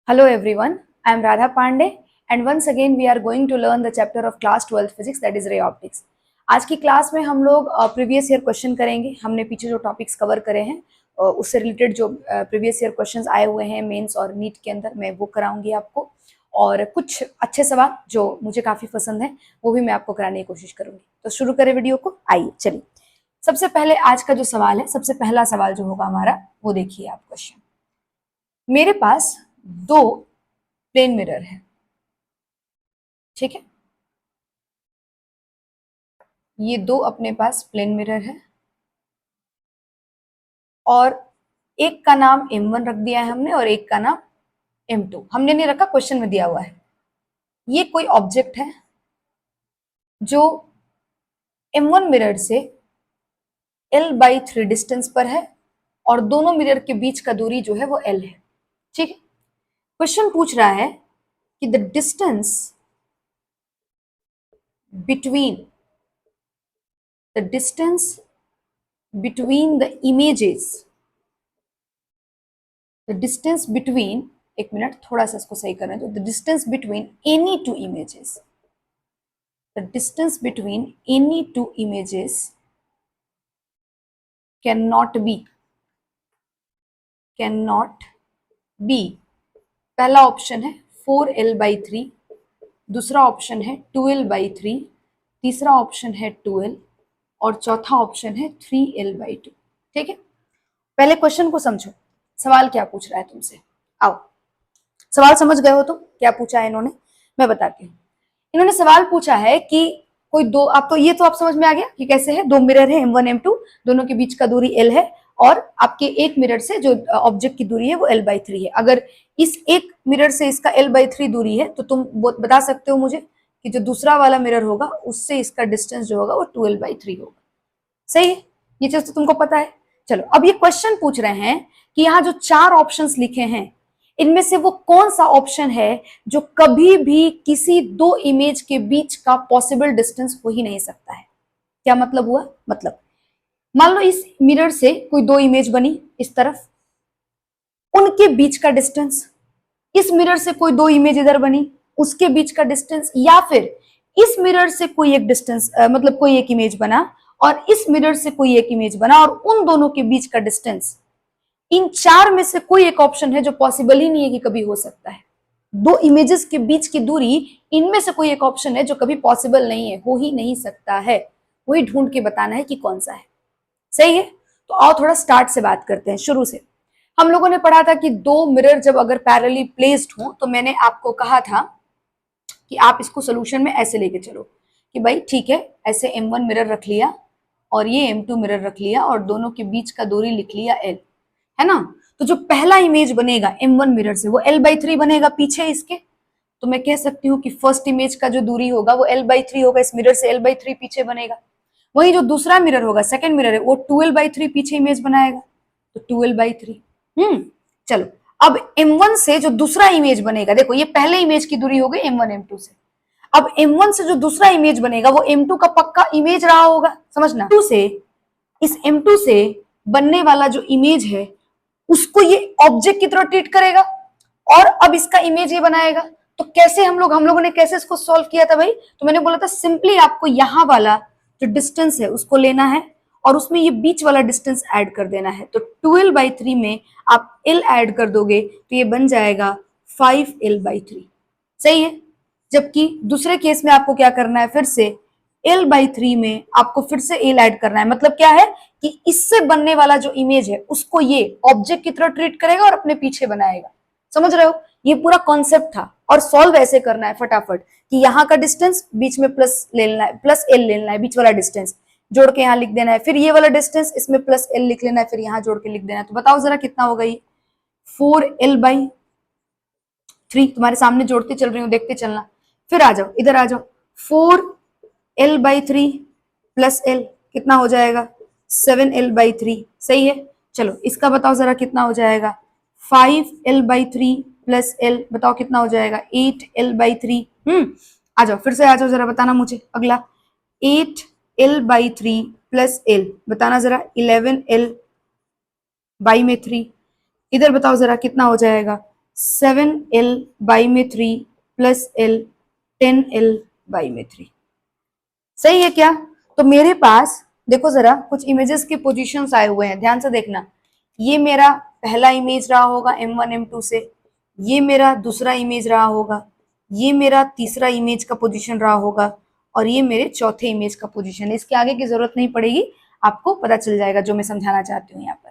Hello everyone, I am Radha Pandey and once again we are going to learn the chapter of class 12th physics that is ray optics. आज की class में हम लोग previous year question करेंगे। हमने पीछे जो topics cover करे हैं उससे रिलेटेड जो प्रीवियस ईयर क्वेश्चंस आए हुए हैं मेंस और नीट के अंदर मैं वो कराऊंगी आपको, और कुछ अच्छे सवाल जो मुझे काफ़ी पसंद है वो भी मैं आपको कराने की कोशिश करूंगी। तो शुरू करें वीडियो को, आइए चलिए। सबसे पहले आज का जो सवाल है, सबसे पहला सवाल जो होगा हमारा वो देखिए आप क्वेश्चन। मेरे पास दो प्लेन मिरर है, ठीक है, ये दो अपने पास प्लेन मिरर है और एक का नाम M1 रख दिया है हमने और एक का नाम M2 हमने नहीं रखा, क्वेश्चन में दिया हुआ है। ये कोई ऑब्जेक्ट है जो M1 मिरर से L/3 डिस्टेंस पर है और दोनों मिरर के बीच का दूरी जो है वो L है, ठीक है। क्वेश्चन पूछ रहा है कि the distance between the images, the distance between, एक मिनट थोड़ा सा इसको सही करना, तो the distance between any two images, the distance between any two images cannot be, पहला ऑप्शन है 4L/3, दूसरा ऑप्शन है 2L/3, तीसरा ऑप्शन है 2L और चौथा ऑप्शन है 3L/2, ठीक है। पहले क्वेश्चन को समझो, सवाल क्या पूछ रहा है तुमसे। आओ, सवाल समझ गए हो तो क्या पूछा है इन्होंने, मैं बताती हूँ। इन्होंने सवाल पूछा है कि कोई दो, आप तो ये तो आप समझ में आ गया कि कैसे है, दो मिरर है M1 M2, दोनों के बीच का दूरी L है और आपके एक मिरर से जो ऑब्जेक्ट की दूरी है वो L/3 है। अगर इस एक मिरर से इसका L/3 दूरी है तो तुम बता सकते हो मुझे कि जो दूसरा वाला मिरर होगा उससे इसका डिस्टेंस जो होगा वो 2L/3 होगा। सही है, ये चीज तो तुमको पता है। चलो, अब ये क्वेश्चन पूछ रहे हैं कि यहाँ जो चार ऑप्शंस लिखे हैं इनमें से वो कौन सा ऑप्शन है जो कभी भी किसी दो इमेज के बीच का पॉसिबल डिस्टेंस हो ही नहीं सकता है। क्या मतलब हुआ, मतलब मान लो इस मिरर से कोई दो इमेज बनी इस तरफ, उनके बीच का डिस्टेंस, इस मिरर से कोई दो इमेज इधर बनी उसके बीच का डिस्टेंस, या फिर इस मिरर से कोई एक डिस्टेंस मतलब कोई एक इमेज बना और इस मिरर से कोई एक इमेज बना और उन दोनों के बीच का डिस्टेंस, इन चार में से कोई एक ऑप्शन है जो पॉसिबल ही नहीं है कि कभी हो सकता है। दो इमेजेस के बीच की दूरी, इनमें से कोई एक ऑप्शन है जो कभी पॉसिबल नहीं है, हो ही नहीं सकता है, वही ढूंढ के बताना है कि कौन सा है। सही है, तो आओ थोड़ा स्टार्ट से बात करते हैं, शुरू से। हम लोगों ने पढ़ा था कि दो मिरर जब अगर पैरेलली प्लेस्ड हो तो मैंने आपको कहा था कि आप इसको सोल्यूशन में ऐसे लेके चलो कि भाई ठीक है, ऐसे M1 मिरर रख लिया और ये M2 मिरर रख लिया और दोनों के बीच का दूरी लिख लिया L, है ना। तो जो पहला इमेज बनेगा M1 मिरर से वो L/3 बनेगा पीछे इसके, तो मैं कह सकती हूँ कि फर्स्ट इमेज का जो दूरी होगा वो L/3 होगा, इस मिरर से L/3 पीछे बनेगा। वही जो दूसरा मिरर होगा, सेकंड मिरर है, वो 2L/3 पीछे इमेज बनाएगा, तो 2L/3। चलो, अब M1 से जो दूसरा इमेज बनेगा, देखो ये पहले इमेज की दूरी हो गई M1 M2 से, अब M1 से जो दूसरा इमेज बनेगा वो M2 का पक्का इमेज रहा होगा, समझना। इस M2 से बनने वाला जो इमेज है उसको ये ऑब्जेक्ट की तरह ट्रीट करेगा और अब इसका इमेज ये बनाएगा। तो कैसे हम लोगों ने कैसे इसको सॉल्व किया था भाई, तो मैंने बोला था सिंपली आपको यहाँ वाला जो डिस्टेंस है उसको लेना है और उसमें ये बीच वाला डिस्टेंस ऐड कर देना है। तो 2L/3 में आप L ऐड कर दोगे तो ये बन जाएगा 5L/3, सही है। जबकि दूसरे केस में आपको क्या करना है, फिर से L/3 में आपको फिर से L ऐड करना है। मतलब क्या है कि इससे बनने वाला जो इमेज है उसको ये ऑब्जेक्ट की तरह ट्रीट करेगा और अपने पीछे बनाएगा, समझ रहे हो। ये पूरा कॉन्सेप्ट था और सॉल्व ऐसे करना है फटाफट कि यहाँ का डिस्टेंस बीच में प्लस लेना है, प्लस L लेना है, बीच वाला डिस्टेंस जोड़ के यहाँ लिख देना है, फिर ये वाला डिस्टेंस इसमें प्लस L लिख लेना है, फिर यहाँ जोड़ के लिख देना है। तो बताओ जरा कितना होगा ये, 4L/3, तुम्हारे सामने जोड़ते चल रही हूँ, देखते चलना। फिर आ जाओ, इधर आ जाओ, 4L/3 प्लस L कितना हो जाएगा, 7L/3, सही है। चलो इसका बताओ जरा कितना हो जाएगा, 5L/3 प्लस L, बताओ कितना हो जाएगा, 8L/3। आ जाओ, फिर से आ जाओ जरा, बताना मुझे अगला, 8L/3 प्लस L, बताना जरा, 11L/3। इधर बताओ जरा कितना हो जाएगा, 7l/3 प्लस l 10l/3। सही है क्या? तो मेरे पास देखो जरा कुछ इमेजेस के पोजीशंस आए हुए हैं, ध्यान से देखना। ये मेरा पहला इमेज रहा होगा M1 M2 से, ये मेरा दूसरा इमेज रहा होगा, ये मेरा तीसरा इमेज का पोजीशन रहा होगा, और ये मेरे चौथे इमेज का पोजीशन है। इसके आगे की जरूरत नहीं पड़ेगी, आपको पता चल जाएगा जो मैं समझाना चाहती हूँ। यहाँ पर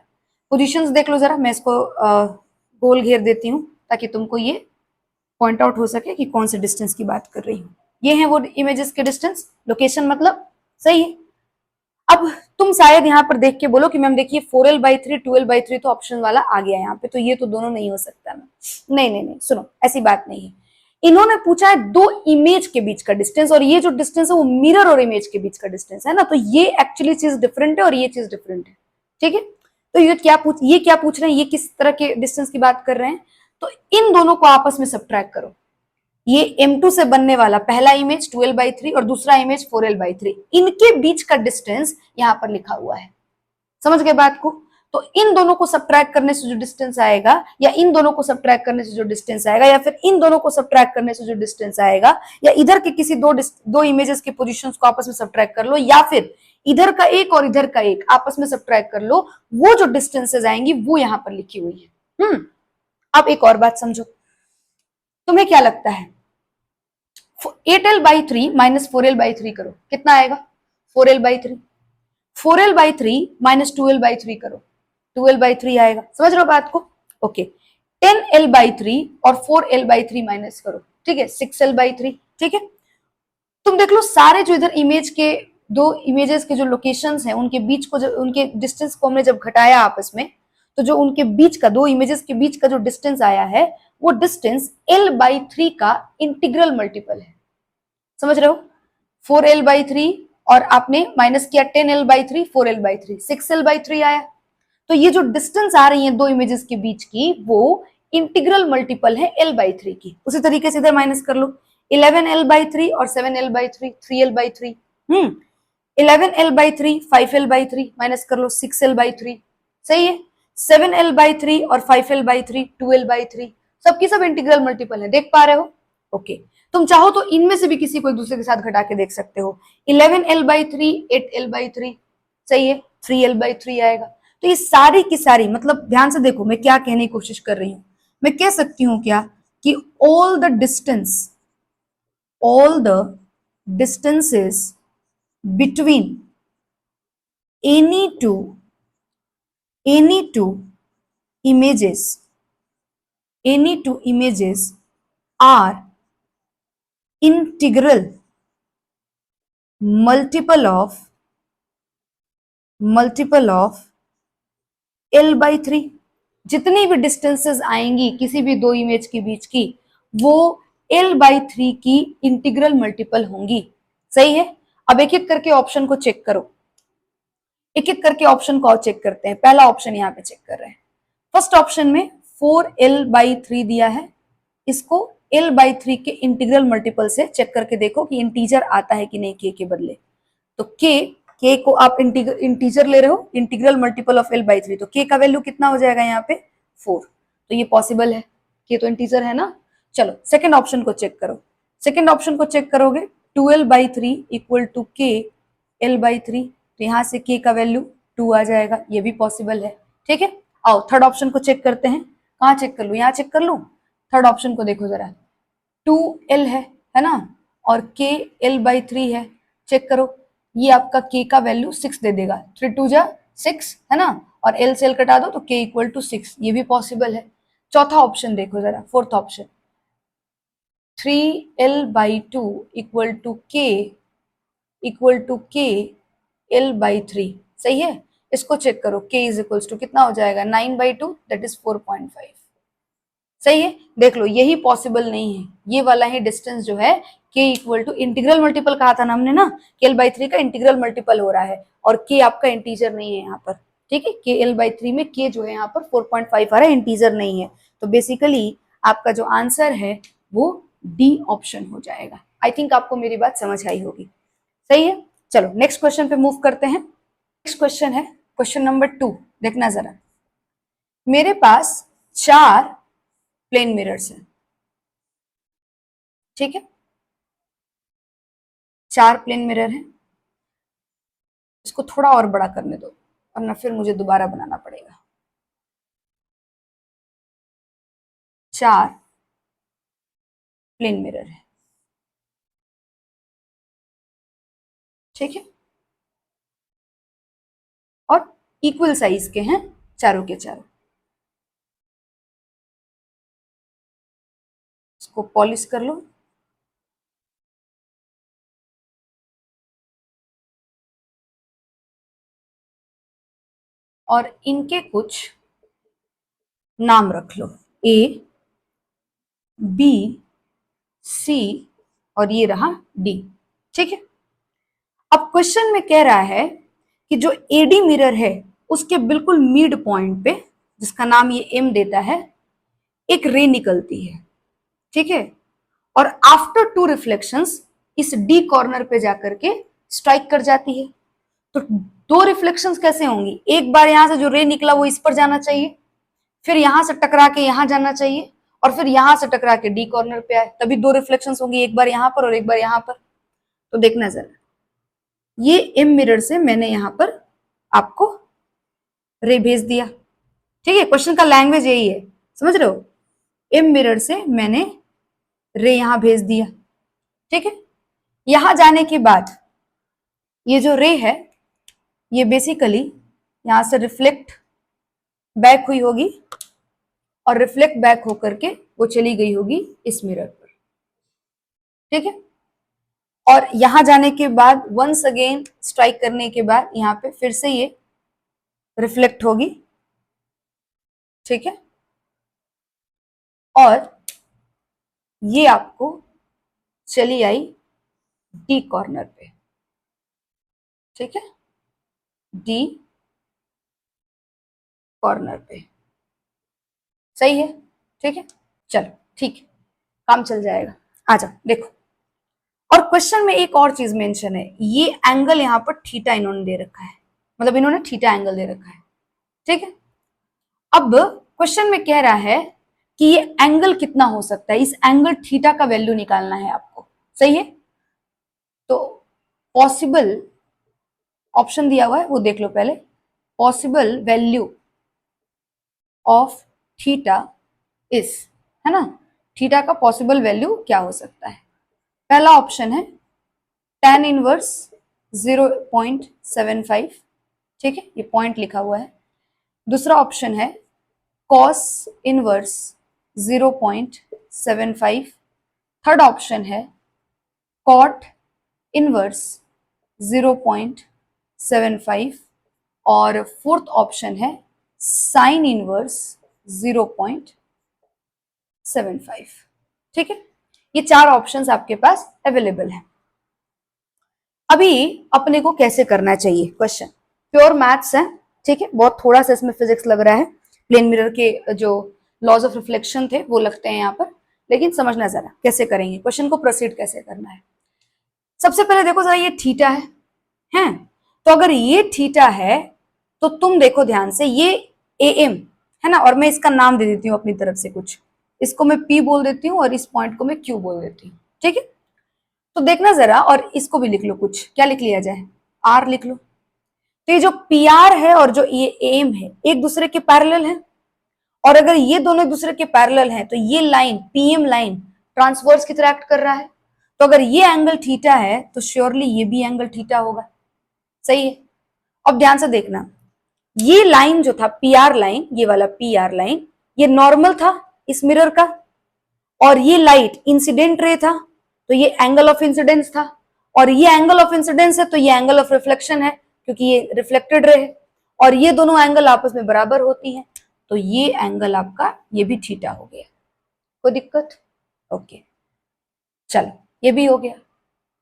पोजीशंस देख लो जरा, मैं इसको गोल घेर देती हूँ ताकि तुमको ये पॉइंट आउट हो सके कि कौन से डिस्टेंस की बात कर रही हूँ। ये है वो इमेजेस के डिस्टेंस, लोकेशन मतलब। सही है। अब तुम शायद यहाँ पर देख के बोलो कि मैम देखिए 4l/3 2l/3 तो ऑप्शन वाला आ गया यहाँ पे, तो ये तो दोनों नहीं हो सकता मैम। नहीं नहीं नहीं, सुनो, ऐसी बात नहीं है। इन्होंने पूछा है दो इमेज के बीच का डिस्टेंस, और ये जो डिस्टेंस है वो मिरर और इमेज के बीच का डिस्टेंस है ना, तो ये एक्चुअली चीज डिफरेंट है और ये चीज डिफरेंट है। ठीक है, तो ये क्या पूछ रहे हैं, ये किस तरह के डिस्टेंस की बात कर रहे हैं? तो इन दोनों को आपस में सब्ट्रैक्ट करो। ये M2 से बनने वाला पहला इमेज 2l/3 और दूसरा इमेज 4l/3, इनके बीच का डिस्टेंस यहां पर लिखा हुआ है। समझ गए बात को? तो इन दोनों को सब्ट्रैक्ट करने से जो डिस्टेंस आएगा, या इन दोनों को सब्ट्रैक्ट करने से जो डिस्टेंस आएगा, या फिर इन दोनों को सब्ट्रैक्ट करने से जो डिस्टेंस आएगा, या इधर के किसी दो इमेजेस के पोजीशंस को आपस में सब्ट्रैक्ट कर लो, या फिर इधर का एक और इधर का एक आपस में सब्ट्रैक्ट कर लो, वो जो डिस्टेंसेज आएंगी वो यहां पर लिखी हुई है। अब एक और बात समझो, तुम्हें क्या लगता है 8l/3 माइनस 4l/3 करो, कितना आएगा? 4l/3। 4l/3 माइनस 2l/3 करो, 2l/3 आएगा। समझ रहे हो बात को? ओके। 10l/3 और 4l/3 माइनस करो, ठीक है, 6l/3। ठीक है, तुम देख लो सारे जो इधर इमेज के दो इमेजेस के जो लोकेशंस हैं उनके बीच को, जब उनके डिस्टेंस को हमने जब घटाया आपस में, तो जो उनके बीच का, दो इमेजेस के बीच का जो डिस्टेंस आया है, वो डिस्टेंस l/3 का इंटीग्रल मल्टीपल है। समझ रहे हो? 4l/3 और आपने माइनस किया 10l/3, 4l/3, 6l/3 आया। तो ये जो डिस्टेंस आ रही है दो इमेजेस के बीच की, वो इंटीग्रल मल्टीपल है l/3 की। उसी तरीके से इधर माइनस कर लो, 11l/3 और 7l/3, 3l/3। 11l/3 5l/3 minus कर लो, 6l/3। सही है। 7l/3 और 5l/3 2l/3, सबकी सब इंटीग्रल मल्टीपल है, देख पा रहे हो? ओके। तुम चाहो तो इनमें से भी किसी को एक दूसरे के साथ घटा के देख सकते हो। 11l/3 8l/3, सही है, 3l/3 आएगा। तो ये सारी की सारी, मतलब ध्यान से देखो मैं क्या कहने की कोशिश कर रही हूं। मैं कह सकती हूं क्या कि all the distances between any two images are integral multiple of l/3। जितनी भी डिस्टेंसेस आएंगी किसी भी दो इमेज के बीच की, वो l/3 की इंटीग्रल मल्टीपल होंगी। सही है। अब एक एक करके ऑप्शन को चेक करो, एक एक करके ऑप्शन को चेक करते हैं। पहला ऑप्शन यहाँ पे चेक कर रहे हैं। फर्स्ट ऑप्शन में 4l/3 दिया है, इसको l/3 के इंटीग्रल मल्टीपल से चेक करके देखो कि इंटीजर आता है कि नहीं k के बदले। तो k को आप इंटीजर ले रहे हो, इंटीग्रल मल्टीपल ऑफ l/3, तो k का वैल्यू कितना हो जाएगा यहाँ पे 4। तो ये पॉसिबल है, k तो इंटीजर है ना। चलो सेकेंड ऑप्शन को चेक करो। सेकेंड ऑप्शन को चेक करोगे 2l/3 equal to k l/3, तो यहाँ से k का वैल्यू 2 आ जाएगा, ये भी पॉसिबल है। ठीक है, आओ थर्ड ऑप्शन को चेक करते हैं। कहाँ चेक कर लूं? यहाँ चेक कर लूं। थर्ड ऑप्शन को देखो जरा, 2l है ना, और k l/3 है। चेक करो, ये आपका k का वैल्यू 6 दे देगा, 3 2 जा 6 है ना, और l से l कटा दो तो k इक्वल टू 6, ये भी पॉसिबल है। चौथा ऑप्शन देखो जरा, fourth option 3l/2 equal to k l/3, सही है। इसको चेक करो, k इज इक्वल्स टू कितना हो जाएगा 9/2, दैट इज 4.5। सही है, देख लो यही पॉसिबल नहीं है, ये वाला ही डिस्टेंस जो है k equal to integral multiple कहा था ना हमने ना, k l/3 का इंटीग्रल मल्टीपल हो रहा है, और k आपका इंटीजर नहीं है यहाँ पर। ठीक है, k l/3 में k जो है यहाँ पर 4.5 आ रहा है, इंटीजर नहीं है। तो बेसिकली आपका जो आंसर है वो डी ऑप्शन हो जाएगा। आई थिंक आपको मेरी बात समझ आई होगी। सही है, चलो नेक्स्ट क्वेश्चन पे मूव करते हैं। नेक्स्ट क्वेश्चन है क्वेश्चन नंबर 2, देखना जरा। मेरे पास 4 प्लेन मिरर्स हैं, ठीक है, 4 प्लेन मिरर हैं। इसको थोड़ा और बड़ा करने दो वरना फिर मुझे दोबारा बनाना पड़ेगा। 4 प्लेन मिरर है, ठीक है, और इक्वल साइज के हैं चारों के चारों। इसको पॉलिश कर लो। और इनके कुछ नाम रख लो, ए, बी, सी और ये रहा डी, ठीक है। अब क्वेश्चन में कह रहा है कि जो एडी मिरर है उसके बिल्कुल मिड पॉइंट पे, जिसका नाम ये एम देता है, एक रे निकलती है, ठीक है, और आफ्टर 2 रिफ्लेक्शंस इस डी कॉर्नर पे जाकर के स्ट्राइक कर जाती है। तो 2 रिफ्लेक्शंस कैसे होंगी, एक बार यहां से जो रे निकला वो इस पर जाना चाहिए, फिर यहां से टकरा के यहां जाना चाहिए, और फिर यहां से टकरा के डी कॉर्नर पे आए, तभी 2 रिफ्लेक्शंस होंगी, एक बार यहां पर और एक बार यहां पर। तो देखना जरा, ये एम मिरर से मैंने यहां पर आपको रे भेज दिया, ठीक है, क्वेश्चन का लैंग्वेज यही है, समझ रहे हो, एम मिरर से मैंने रे यहां भेज दिया, ठीक है। यहां जाने के बाद ये जो रे है ये बेसिकली यहां से रिफ्लेक्ट बैक हुई होगी और रिफ्लेक्ट बैक होकर के वो चली गई होगी इस मिरर पर, ठीक है। और यहां जाने के बाद वंस अगेन स्ट्राइक करने के बाद यहां पे फिर से ये रिफ्लेक्ट होगी, ठीक है, और ये आपको चली आई डी कॉर्नर पे, ठीक है, डी कॉर्नर पे, सही है, ठीक है, चलो ठीक है, काम चल जाएगा। आ जाओ देखो, और क्वेश्चन में एक और चीज मेंशन है, ये एंगल यहां पर थीटा इन्होंने दे रखा है, मतलब इन्होंने थीटा एंगल दे रखा है, ठीक है। अब क्वेश्चन में कह रहा है कि ये एंगल कितना हो सकता है, इस एंगल थीटा का वैल्यू निकालना है आपको, सही है। तो पॉसिबल ऑप्शन दिया हुआ है वो देख लो पहले, possible value of theta is, है ना, थीटा का पॉसिबल वैल्यू क्या हो सकता है। पहला ऑप्शन है tan इनवर्स 0.75, ठीक है, ये पॉइंट लिखा हुआ है। दूसरा ऑप्शन है cos इनवर्स 0.75। थर्ड ऑप्शन है cot इनवर्स 0.75 और फोर्थ ऑप्शन है साइन इनवर्स 0.75, ठीक है। ये 4 ऑप्शंस आपके पास अवेलेबल है। अभी अपने को कैसे करना चाहिए क्वेश्चन, प्योर मैथ्स है, ठीक है, बहुत थोड़ा सा इसमें फिजिक्स लग रहा है, प्लेन मिरर के जो लॉज ऑफ रिफ्लेक्शन थे वो लगते हैं यहाँ पर, लेकिन समझना जरा कैसे करेंगे क्वेश्चन को, प्रोसीड कैसे करना है। सबसे पहले देखो जरा, ये थीटा है, तो अगर ये थीटा है तो तुम देखो ध्यान से, ये ए एम है ना, और मैं इसका नाम दे देती हूँ अपनी तरफ से कुछ, इसको मैं पी बोल देती हूँ और इस पॉइंट को मैं क्यू बोल देती हूँ, ठीक है। तो देखना जरा, और इसको भी लिख लो, कुछ क्या लिख लिया जाए, आर लिख लो। तो ये जो पी आर है और जो ये एम है एक दूसरे के पैरेलल है, और अगर ये दोनों एक दूसरे के पैरेलल हैं तो ये लाइन पीएम लाइन ट्रांसवर्स की तरह एक्ट कर रहा है, तो अगर ये एंगल थीटा है तो श्योरली ये भी एंगल थीटा होगा, सही है। अब ध्यान से देखना, ये लाइन जो था पी आर लाइन, ये वाला पी आर लाइन, ये नॉर्मल था इस मिरर का, और ये लाइट इंसिडेंट रे था तो ये एंगल ऑफ इंसिडेंस था, और ये एंगल ऑफ इंसिडेंस है तो ये एंगल ऑफ रिफ्लेक्शन है क्योंकि ये रिफ्लेक्टेड रे है, और ये दोनों एंगल आपस में बराबर होती हैं, तो ये एंगल आपका ये भी थीटा हो गया, कोई दिक्कत, ओके, चलो ये भी हो गया।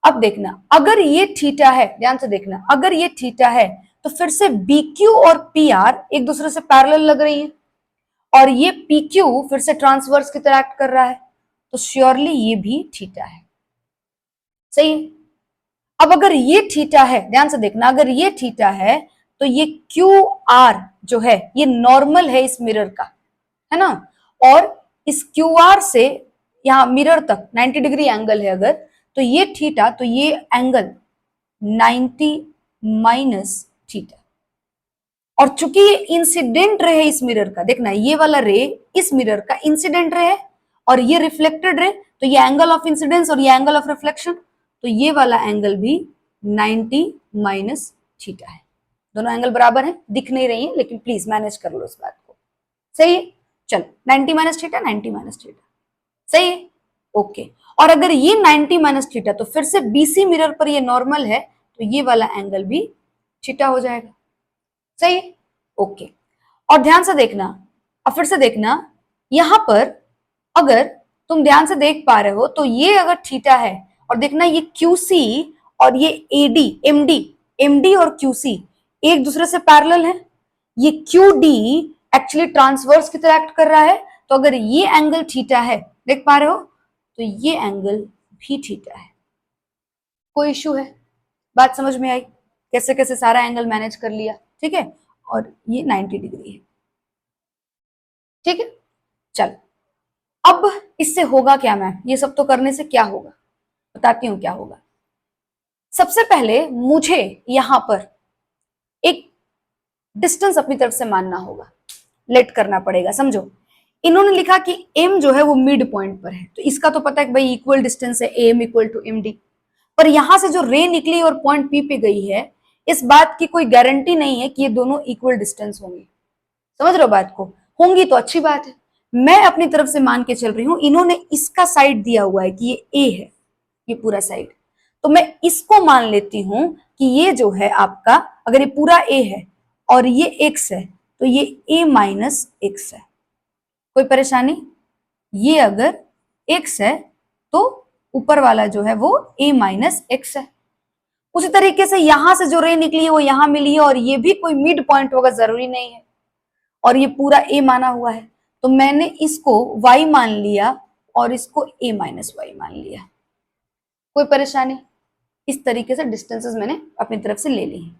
अब देखना, अगर ये थीटा है, ध्यान से देखना, अगर ये थीटा है तो फिर से BQ और PR एक दूसरे से पैरेलल लग रही है, और ये PQ फिर से ट्रांसवर्स की तरह एक्ट कर रहा है, तो श्योरली ये भी थीटा है, सही है। अब अगर ये थीटा है, ध्यान से देखना, अगर ये थीटा है तो ये QR जो है ये नॉर्मल है इस मिरर का, है ना, और इस क्यू आर से यहाँ मिरर तक 90 डिग्री एंगल है अगर, तो ये थीटा, तो ये एंगल 90 माइनस थीटा। और चूंकि ये इंसिडेंट रे है इस मिरर का, देखना ये वाला रे इस मिरर का इंसिडेंट रे है और ये रिफ्लेक्टेड रे, तो ये एंगल ऑफ इंसिडेंस और ये एंगल ऑफ रिफ्लेक्शन, तो ये वाला एंगल भी 90 माइनस थीटा है। दोनों एंगल बराबर हैं, दिख नहीं रही है, लेकिन प्लीज मैनेज कर लो इस बात को। सही है, चलो 90 माइनस थीटा, 90 माइनस थीटा, सही है, ओके। और अगर ये 90 माइनस थीटा, तो फिर से बीसी मिरर पर ये नॉर्मल है, तो ये वाला एंगल भी थीटा हो जाएगा। सही है, ओके। और ध्यान से देखना, अब फिर से देखना, यहां पर अगर तुम ध्यान से देख पा रहे हो तो ये अगर थीटा है, और देखना ये QC और ये AD, MD और QC एक दूसरे से पैरेलल है। ये QD एक्चुअली ट्रांसवर्स की तरह एक्ट कर रहा है, तो अगर ये एंगल थीटा है, देख पा रहे हो, तो ये एंगल भी थीटा है। कोई इश्यू है? बात समझ में आई? कैसे कैसे सारा एंगल मैनेज कर लिया, ठीक है। और ये 90 डिग्री है, ठीक है। चल, अब इससे होगा क्या मैम? ये सब तो करने से क्या होगा, बताती हूं क्या होगा। सबसे पहले मुझे यहां पर एक डिस्टेंस अपनी तरफ से मानना होगा, लेट करना पड़ेगा, समझो। इन्होंने लिखा कि m जो है वो मिड पॉइंट पर है, तो इसका तो पता है कि भाई इक्वल डिस्टेंस है am इक्वल टू md। पर यहां से जो रे निकली और पॉइंट P पे गई है, इस बात की कोई गारंटी नहीं है कि ये दोनों इक्वल डिस्टेंस होंगे। समझ रहे हो बात को? होंगी तो अच्छी बात है, मैं अपनी तरफ से मान के चल रही हूं। इन्होंने इसका साइड दिया हुआ है कि ये A है, ये पूरा साइड, तो मैं इसको मान लेती हूं कि ये जो है आपका, अगर ये पूरा A है और ये x है, तो ये A माइनस x है। कोई परेशानी? ये अगर x है तो ऊपर वाला जो है वो A माइनस x है। उसी तरीके से यहां से जो रे निकली है वो यहां मिली है, और ये भी कोई मिड पॉइंट होगा जरूरी नहीं है, और ये पूरा A माना हुआ है, तो मैंने इसको y मान लिया और इसको A माइनस y मान लिया। कोई परेशानी? इस तरीके से डिस्टेंसेस मैंने अपनी तरफ से ले ली है।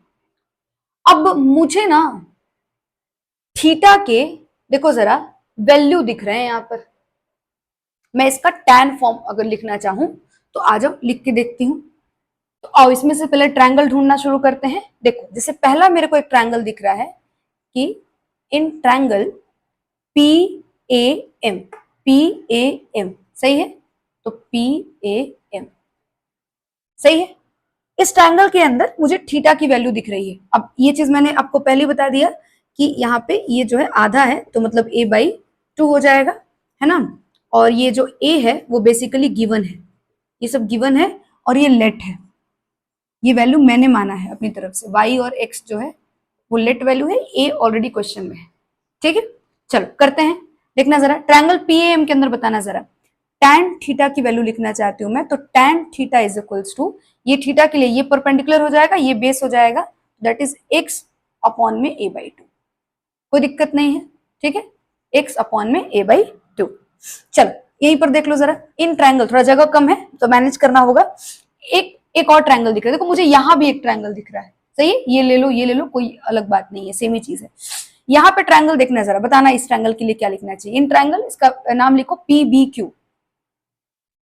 अब मुझे ना थीटा के, देखो जरा, वैल्यू दिख रहे हैं यहां पर। मैं इसका टैन फॉर्म अगर लिखना चाहूं तो आ जाओ, लिख के देखती हूं। तो आओ, इसमें से पहले ट्रायंगल ढूंढना शुरू करते हैं। देखो, जैसे पहला मेरे को एक ट्रायंगल दिख रहा है कि इन ट्रायंगल PAM, PAM सही है, तो PAM सही है। इस ट्रायंगल के अंदर मुझे थीटा की वैल्यू दिख रही है। अब ये चीज मैंने आपको पहले बता दिया कि यहाँ पे ये जो है आधा है, तो मतलब A/2 हो जाएगा, है ना। और ये जो A है वो बेसिकली गिवन है, ये सब गिवन है, और ये लेट है। ये वैल्यू मैंने माना है अपनी तरफ से, y और x जो है वो लेट वैल्यू है, A ऑलरेडी क्वेश्चन में है, ठीक है। चलो करते हैं, देखना जरा ट्रायंगल PAM के अंदर बताना जरा। टैन थीटा की वैल्यू लिखना चाहती हूँ मैं, तो tan theta is equals to, ये थीटा के लिए ये परपेंडिकुलर हो जाएगा, ये बेस हो जाएगा, दैट इज x अपॉन में A/2। कोई दिक्कत नहीं है, ठीक है, x अपॉन में A/2। चलो यहीं पर देख लो जरा, इन ट्रायंगल, थोड़ा जगह कम है तो मैनेज करना होगा। एक और ट्रायंगल दिख रहा है, देखो मुझे यहाँ भी एक ट्रायंगल दिख रहा है, सही है, ये ले लो, ये ले लो, कोई अलग बात नहीं है, सेम ही चीज है। यहाँ पे ट्रायंगल देखना जरा, बताना इस ट्रायंगल के लिए क्या लिखना चाहिए। इन ट्रायंगल, इसका नाम लिखो PBQ,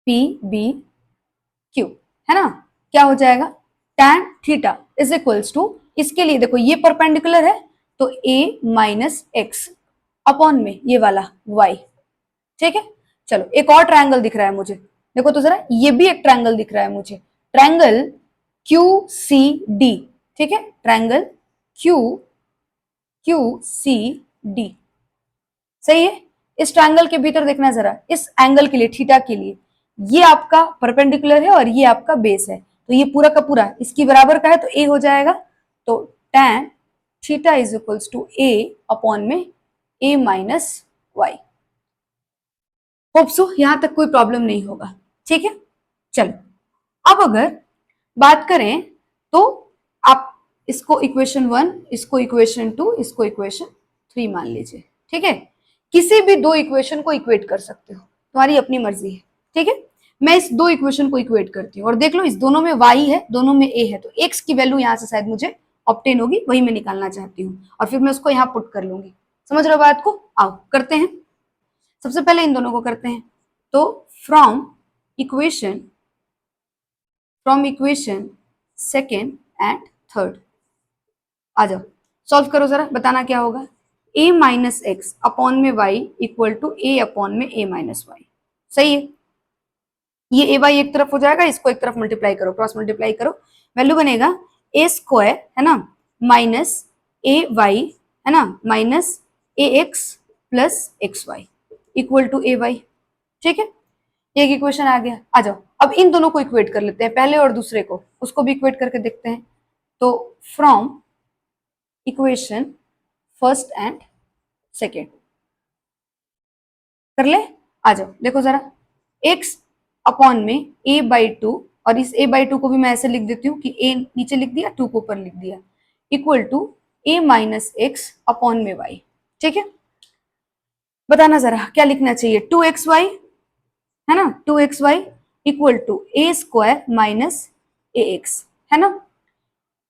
PBQ, है ना। क्या हो जाएगा? tan theta is equals to, इसके लिए देखो ये परपेंडिकुलर है, तो A माइनस एक्स अपॉन में ये वाला y, ठीक है। चलो एक और ट्रायंगल दिख रहा है मुझे, देखो तो जरा, ये भी एक ट्रायंगल दिख रहा है मुझे, ट्रायंगल QCD, ठीक है, ट्रायंगल QCD सही है। इस ट्रायंगल के भीतर देखना जरा, इस एंगल के लिए, थीटा के लिए, ये आपका परपेंडिकुलर है और ये आपका बेस है, तो ये पूरा का पूरा इसकी बराबर का है, तो A हो जाएगा। तो tan theta is equals to A upon में A minus Y. Hope so यहां तक कोई प्रॉब्लम नहीं होगा, ठीक है। चलो अब अगर बात करें तो आप इसको इक्वेशन 1, इसको इक्वेशन 2, इसको इक्वेशन 3 मान लीजिए, ठीक है। किसी भी दो इक्वेशन को इक्वेट कर सकते हो, तुम्हारी अपनी मर्जी है, ठीक है। मैं इस दो इक्वेशन को इक्वेट करती हूँ, और देख लो इस दोनों में y है, दोनों में a है, तो x की वैल्यू यहाँ से शायद मुझे ऑब्टेन होगी, वही मैं निकालना चाहती हूँ, और फिर मैं उसको यहाँ पुट कर लूंगी। समझ रहे हो बात को? आओ करते हैं। सबसे पहले इन दोनों को करते हैं। तो from equation second and third आ जाओ, सॉल्व करो जरा, बताना क्या होगा। a माइनस एक्स अपॉन में y equal to a upon में a माइनस वाई। सही है, ये ए वाई एक तरफ हो जाएगा, इसको एक तरफ मल्टीप्लाई करो, क्रॉस मल्टीप्लाई करो, वैल्यू बनेगा ए स्क्वायर है ना माइनस ए वाई है ना minus A X plus X Y equal to A Y. ठीक है, एक इक्वेशन आ गया। आ जाओ अब इन दोनों को इक्वेट कर लेते हैं, पहले और दूसरे को, उसको भी इक्वेट करके देखते हैं। तो from equation first and second कर ले। आ जाओ देखो जरा, x अपॉन में a बाई टू, और इस a बाई टू को भी मैं ऐसे लिख देती हूँ कि a नीचे लिख दिया, 2 को ऊपर लिख दिया, equal to a minus x upon में y। ठीक है, बताना जरा क्या लिखना चाहिए। 2xy है ना, 2xy equal to a square minus A X है ना।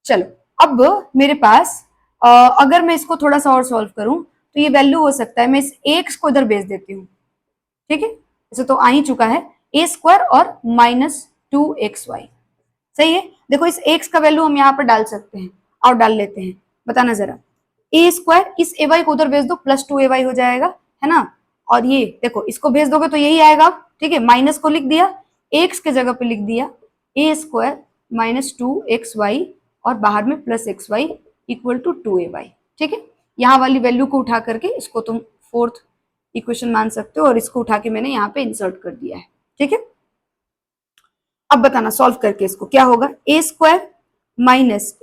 चलो अब मेरे पास अगर मैं इसको थोड़ा सा और सॉल्व करूं तो ये वैल्यू हो सकता है, मैं इस एक्स को इधर भेज देती हूँ। ठीक है, ऐसे तो आ ही चुका है ए स्क्वायर और माइनस 2xy। सही है, देखो इस एक्स का वैल्यू हम यहाँ पर डाल सकते हैं, और डाल लेते हैं, बताना जरा। ए स्क्वायर इस ए वाई को उधर भेज दो, प्लस 2ay हो जाएगा है ना, और ये देखो इसको भेज दोगे तो यही आएगा। ठीक है, माइनस को लिख दिया, एक्स के जगह पे लिख दिया ए स्क्वायर माइनस 2xy और बाहर में plus X Y equal to 2ay। ठीक है, यहाँ वाली वैल्यू को उठा करके इसको तुम फोर्थ इक्वेशन मान सकते हो, और इसको उठा के मैंने यहाँ पे इंसर्ट कर दिया है। ठीक है, अब बताना सॉल्व करके इसको क्या होगा। A square minus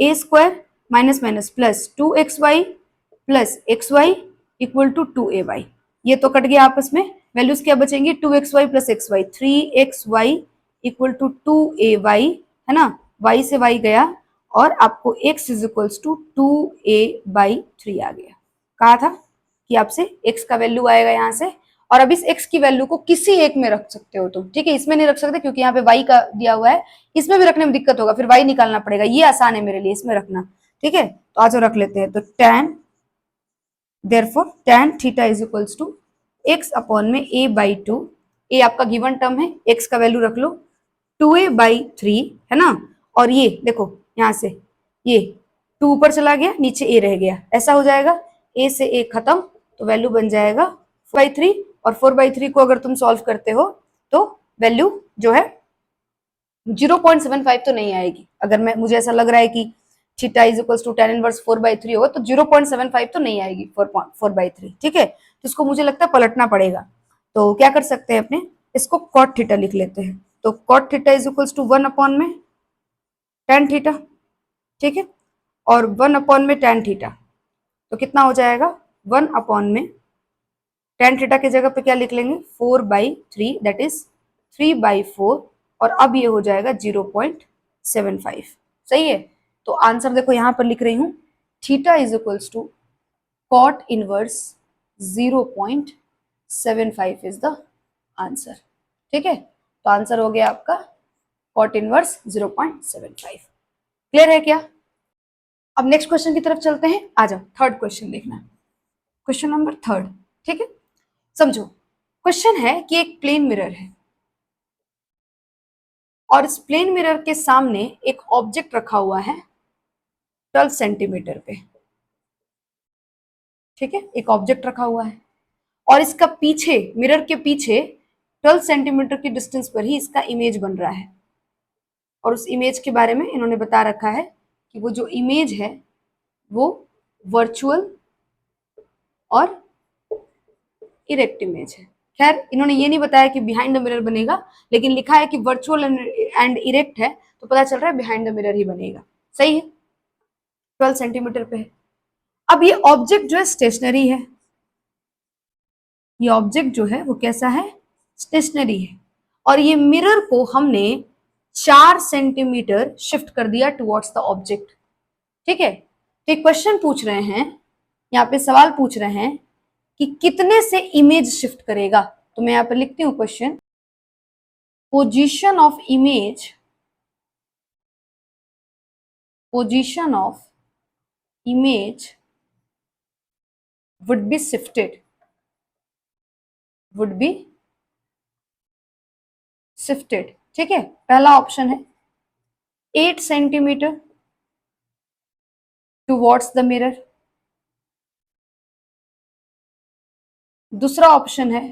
minus plus 2xy plus xy equal to 2ay। ये तो कट गया आपस में, वैल्यूज क्या बचेंगी, 2xy plus xy 3xy equal to 2ay है ना, y से y गया और आपको x is equals to 2a/3 आ गया। कहा था कि आपसे x का वैल्यू आएगा यहाँ से, और अब इस x की वैल्यू को किसी एक में रख सकते हो तुम। ठीक है, इसमें नहीं रख सकते क्योंकि यहाँ पे y का दिया हुआ है, इसमें भी रखने में दिक्कत होगा, फिर y निकालना पड़ेगा, ये आसान है मेरे लिए इसमें रखना। ठीक है, तो आज रख लेते हैं। तो tan therefore tan theta is equals to x upon में a/2, a आपका गिवन टर्म है, x का वैल्यू रख लो 2a/3 है ना, और ये देखो यहाँ से ये 2 ऊपर चला गया, नीचे a रह गया, ऐसा हो जाएगा, a से a खत्म, तो वैल्यू बन जाएगा 4/3, और 4/3 को अगर तुम सॉल्व करते हो तो वैल्यू जो है 0.75 तो नहीं आएगी। अगर मैं मुझे ऐसा लग रहा है कि theta is equals to tan inverse 4/3 होगा तो 0.75 तो नहीं आएगी 4/3। ठीक है, तो इसको मुझे लगता है पलटना पड़ेगा। तो क्या कर सकते हैं अपने, इसको cot थीटा लिख लेते हैं। तो cot theta is equals to 1 upon में tan थीटा। ठीक है, और 1 अपॉन में tan थीटा, तो कितना हो जाएगा 1 अपॉन में tan थीटा की जगह पे क्या लिख लेंगे 4/3 दैट इज 3/4, और अब ये हो जाएगा 0.75। सही है, तो आंसर देखो यहां पर लिख रही हूं, theta is equals to cot inverse 0.75 is the answer. ठीक है, तो आंसर हो गया आपका कॉट इनवर्स 0.75। क्लियर है क्या। अब नेक्स्ट क्वेश्चन की तरफ चलते हैं, आ जाओ थर्ड क्वेश्चन देखना, क्वेश्चन नंबर थर्ड। ठीक है, समझो, क्वेश्चन है कि एक प्लेन मिरर है और इस प्लेन मिरर के सामने एक ऑब्जेक्ट रखा हुआ है 12 सेंटीमीटर पे। ठीक है, एक ऑब्जेक्ट रखा हुआ है और इसका पीछे, मिरर के पीछे 12 सेंटीमीटर की डिस्टेंस पर ही इसका इमेज बन रहा है, और उस इमेज के बारे में इन्होंने बता रखा है कि वो जो इमेज है वो वर्चुअल और इरेक्ट इमेज है। खैर इन्होंने ये नहीं बताया कि बिहाइंड द मिरर बनेगा, लेकिन लिखा है कि वर्चुअल एंड इरेक्ट है, तो पता चल रहा है बिहाइंड द मिरर ही बनेगा। सही है, 12 सेंटीमीटर पे है। अब ये ऑब्जेक्ट जो है स्टेशनरी है, ये ऑब्जेक्ट जो है वो कैसा है, स्टेशनरी है, और ये मिरर को हमने 4 सेंटीमीटर शिफ्ट कर दिया टुवर्ड्स द ऑब्जेक्ट। ठीक है, तो एक क्वेश्चन पूछ रहे हैं, यहाँ पे सवाल पूछ रहे हैं कि कितने से इमेज शिफ्ट करेगा। तो मैं यहाँ पे लिखती हूँ question, position of image would be shifted would be shifted. ठीक है, पहला ऑप्शन है 8 सेंटीमीटर टुवर्ड्स द मिरर, दूसरा ऑप्शन है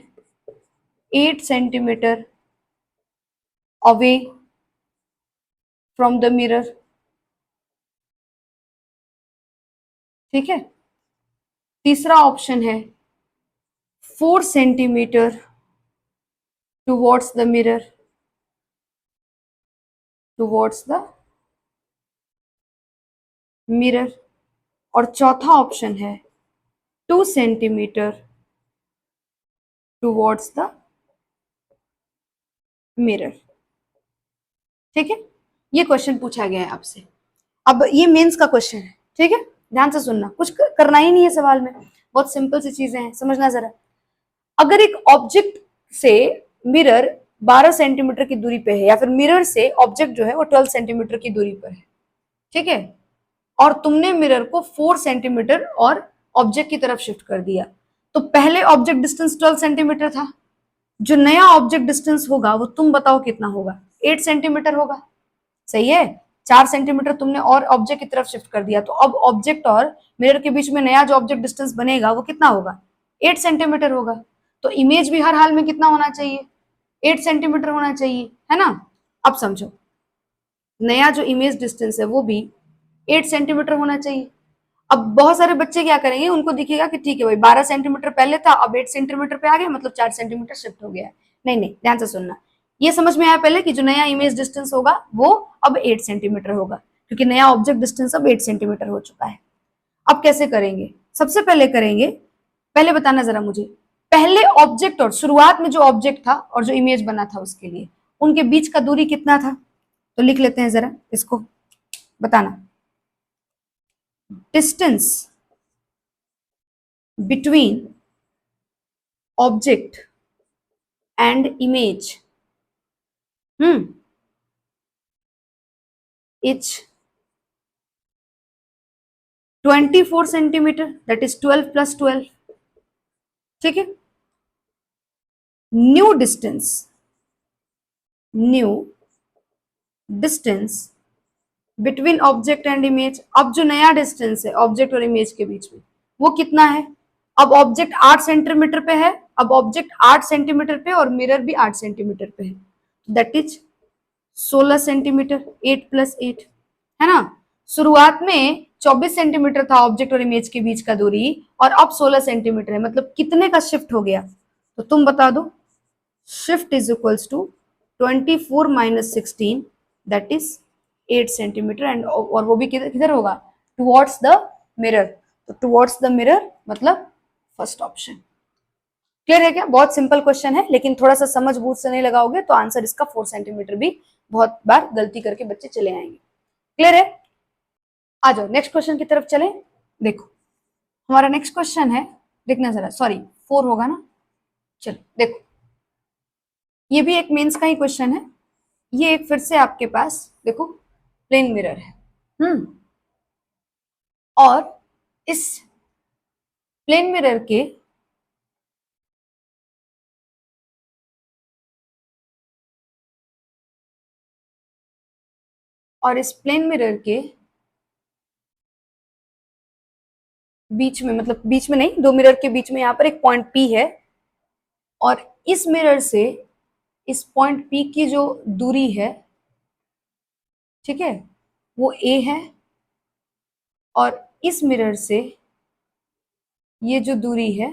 8 centimetre away from the mirror. ठीक है, तीसरा ऑप्शन है 4 centimetre towards the mirror, towards the mirror, और चौथा ऑप्शन है 2 सेंटीमीटर टुवर्ड्स द मिरर। ठीक है, ये क्वेश्चन पूछा गया है आपसे। अब ये मेंस का क्वेश्चन है, ठीक है, ध्यान से सुनना, कुछ करना ही नहीं है सवाल में, बहुत सिंपल सी चीजें हैं, समझना जरा। अगर एक ऑब्जेक्ट से मिरर 12 सेंटीमीटर की दूरी पे है, या फिर मिरर से ऑब्जेक्ट जो है वो 12 सेंटीमीटर की दूरी पर है, ठीक है, और तुमने मिरर को 4 सेंटीमीटर और ऑब्जेक्ट की तरफ शिफ्ट कर दिया, तो पहले ऑब्जेक्ट डिस्टेंस 12 सेंटीमीटर था, जो नया ऑब्जेक्ट डिस्टेंस होगा वो तुम बताओ कितना होगा, 8 सेंटीमीटर होगा। सही है, 4 सेंटीमीटर तुमने और ऑब्जेक्ट की तरफ शिफ्ट कर दिया, तो अब ऑब्जेक्ट और मिरर के बीच में नया जो ऑब्जेक्ट डिस्टेंस बनेगा वो कितना होगा, 8 सेंटीमीटर होगा। तो इमेज भी हर हाल में कितना होना चाहिए, 8 सेंटीमीटर होना चाहिए, है ना। अब समझो, नया जो इमेज डिस्टेंस है वो भी 8 सेंटीमीटर होना चाहिए। अब बहुत सारे बच्चे क्या करेंगे, उनको दिखेगा कि ठीक है भाई 12 सेंटीमीटर पहले था, अब 8 सेंटीमीटर पे आ गया, मतलब 4 सेंटीमीटर शिफ्ट हो गया है। नहीं नहीं, ध्यान से सुनना, ये समझ में आया पहले कि जो नया इमेज डिस्टेंस होगा वो अब 8 सेंटीमीटर होगा, क्योंकि नया ऑब्जेक्ट डिस्टेंस अब 8 सेंटीमीटर हो चुका है। अब कैसे करेंगे, सबसे पहले करेंगे, पहले बताना जरा मुझे, पहले ऑब्जेक्ट और शुरुआत में जो ऑब्जेक्ट था और जो इमेज बना था उसके लिए उनके बीच का दूरी कितना था, तो लिख लेते हैं जरा इसको, बताना। Distance between object and image is 24 centimetre, that is 12 plus 12। ठीक है, new distance, new distance between object and image, अब जो नया डिस्टेंस है ऑब्जेक्ट और इमेज के बीच में वो कितना है। अब ऑब्जेक्ट 8 सेंटीमीटर पे है, अब ऑब्जेक्ट 8 सेंटीमीटर पे और मिरर भी 8 सेंटीमीटर पे है, दैट इज 16 सेंटीमीटर, 8 प्लस 8, है ना। शुरुआत में 24 सेंटीमीटर था ऑब्जेक्ट और इमेज के बीच का दूरी, और अब 16 सेंटीमीटर है, मतलब कितने का शिफ्ट हो गया, तो तुम बता दो। Shift is equals to 24 minus 16, that is 8 centimetre, and और वो भी किधर किधर होगा, टुवर्ड्स द मिरर, तो टुवर्ड्स द मिरर मतलब फर्स्ट ऑप्शन। क्लियर है क्या, बहुत सिंपल क्वेश्चन है, लेकिन थोड़ा सा समझ बूझ से नहीं लगाओगे तो आंसर इसका 4 सेंटीमीटर भी बहुत बार गलती करके बच्चे चले आएंगे। क्लियर है, आ जाओ नेक्स्ट क्वेश्चन की तरफ चले। देखो हमारा नेक्स्ट क्वेश्चन है, देखना जरा, सॉरी 4 होगा ना, चलो देखो, ये भी एक मेंस का ही क्वेश्चन है। ये एक फिर से आपके पास देखो प्लेन मिरर है, और इस प्लेन मिरर के इस प्लेन मिरर के बीच में, मतलब बीच में नहीं, दो मिरर के बीच में यहाँ पर एक पॉइंट P है, और इस मिरर से इस पॉइंट P की जो दूरी है, ठीक है, वो A है, और इस मिरर से ये जो दूरी है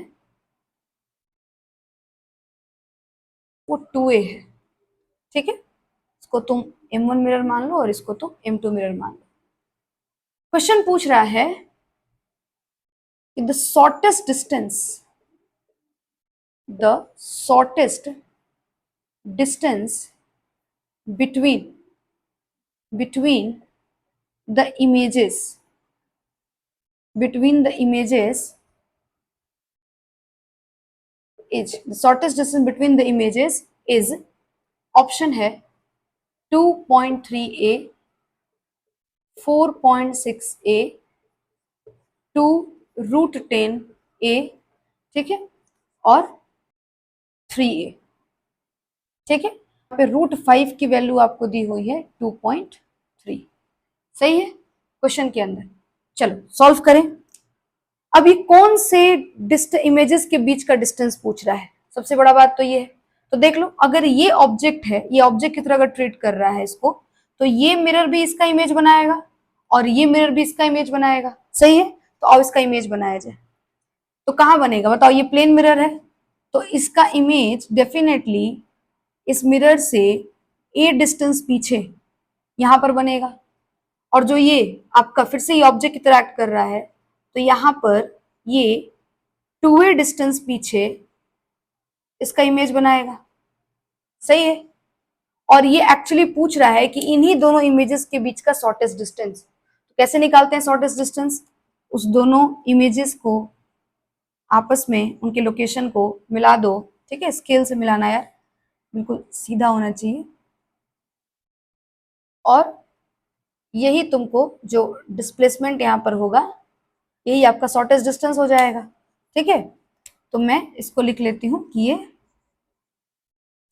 वो 2A है। ठीक है, इसको तुम M1 मिरर मान लो और इसको तुम M2 मिरर मान लो। क्वेश्चन पूछ रहा है कि the shortest distance between the images is the shortest distance between the images is, option है 2.3a, 4.6a, 2 √10a, ठीक है, और 3a। ठीक है, यहाँ पे √5 की वैल्यू आपको दी हुई है 2.3। सही है क्वेश्चन के अंदर। चलो सॉल्व करें। अभी कौन से इमेजेस के बीच का डिस्टेंस पूछ रहा है, सबसे बड़ा बात तो ये है। तो देख लो, अगर ये ऑब्जेक्ट है, ये ऑब्जेक्ट की तरह अगर ट्रीट कर रहा है इसको, तो ये मिरर भी इसका इमेज बनाएगा और ये मिरर भी इसका इमेज बनाएगा। सही है, तो अब इसका इमेज बनाया जाए तो कहाँ बनेगा बताओ। ये प्लेन मिरर है तो इसका इमेज डेफिनेटली इस मिरर से ए डिस्टेंस पीछे यहां पर बनेगा। और जो ये आपका फिर से ये ऑब्जेक्ट इंटरैक्ट कर रहा है तो यहां पर ये 2a डिस्टेंस पीछे इसका इमेज बनाएगा। सही है, और ये एक्चुअली पूछ रहा है कि इन्हीं दोनों इमेजेस के बीच का शॉर्टेस्ट डिस्टेंस। तो कैसे निकालते हैं शॉर्टेस्ट डिस्टेंस? उस दोनों इमेजेस को आपस में उनके लोकेशन को मिला दो। ठीक है, स्केल से मिलाना यार, बिल्कुल सीधा होना चाहिए। और यही तुमको जो डिस्प्लेसमेंट यहाँ पर होगा यही आपका शॉर्टेस्ट डिस्टेंस हो जाएगा। ठीक है, तो मैं इसको लिख लेती हूँ कि ये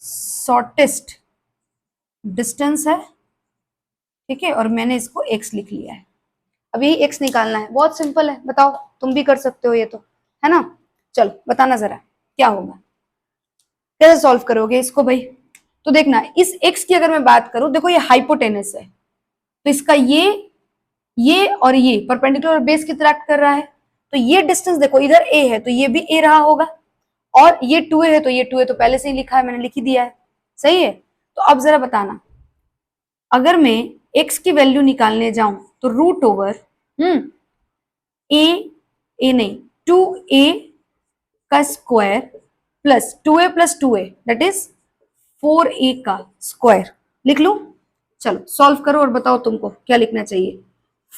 शॉर्टेस्ट डिस्टेंस है। ठीक है, और मैंने इसको x लिख लिया है। अब यही x निकालना है, बहुत सिंपल है, बताओ तुम भी कर सकते हो ये तो, है ना। चलो बताना जरा क्या होगा, कैसे सॉल्व करोगे इसको भाई। तो देखना, इस x की अगर मैं बात करूं, देखो ये हाइपोटेनस है तो इसका ये और ये परपेंडिकुलर बेस की इंटरैक्ट कर रहा है। तो ये डिस्टेंस देखो, इधर a है तो ये भी a रहा होगा, और ये 2a है तो ये 2a तो पहले से ही लिखा है, मैंने लिख ही दिया है। सही है, तो अब जरा बताना, अगर मैं x की वैल्यू निकालने जाऊं तो ए नहीं 2a का square plus 2a that is 4a का स्क्वायर लिख लूं। चलो सॉल्व करो और बताओ तुमको क्या लिखना चाहिए।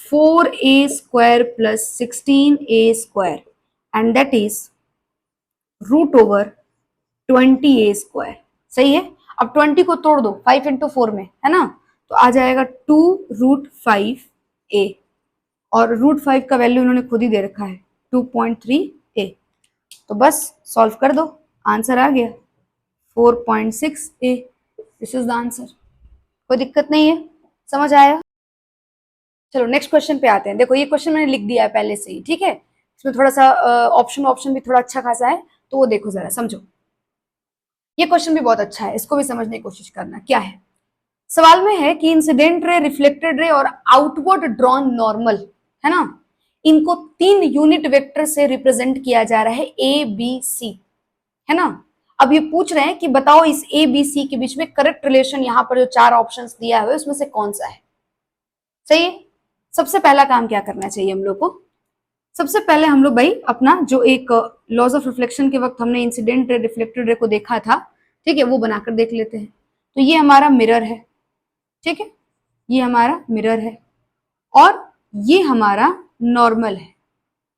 4a square plus 16a square and that is √20a square. सही है, अब 20 को तोड़ दो 5 इंटू 4 में, है ना, तो आ जाएगा 2√5a, और √5 का वैल्यू उन्होंने खुद ही दे रखा है 2.3a। तो बस सॉल्व कर दो, आंसर आ गया 4.6a। This is the answer. कोई दिक्कत नहीं है, समझ आया। चलो नेक्स्ट क्वेश्चन पे आते हैं। देखो ये क्वेश्चन मैंने लिख दिया है पहले से ही। ठीक है, इसमें थोड़ा सा ऑप्शन भी थोड़ा अच्छा खासा है, तो वो देखो जरा समझो। ये क्वेश्चन भी बहुत अच्छा है, इसको भी समझने की कोशिश करना। क्या है सवाल में है कि इंसिडेंट रे, रिफ्लेक्टेड रे और आउटवर्ड ड्रॉन नॉर्मल, है ना, इनको 3 यूनिट वेक्टर से रिप्रेजेंट किया जा रहा है ए बी सी, है ना। अब ये पूछ रहे हैं कि बताओ इस ए बी सी के बीच में करेक्ट रिलेशन, यहाँ पर जो 4 ऑप्शंस दिया हुआ है उसमें से कौन सा है। सही है, सबसे पहला काम क्या करना चाहिए हम लोग को। सबसे पहले हम लोग भाई अपना जो एक लॉज ऑफ रिफ्लेक्शन के वक्त हमने इंसिडेंट रे, रिफ्लेक्टेड रे को देखा था, ठीक है, वो बनाकर देख लेते हैं। तो ये हमारा मिरर है, ठीक है, ये हमारा मिरर है और ये हमारा नॉर्मल है,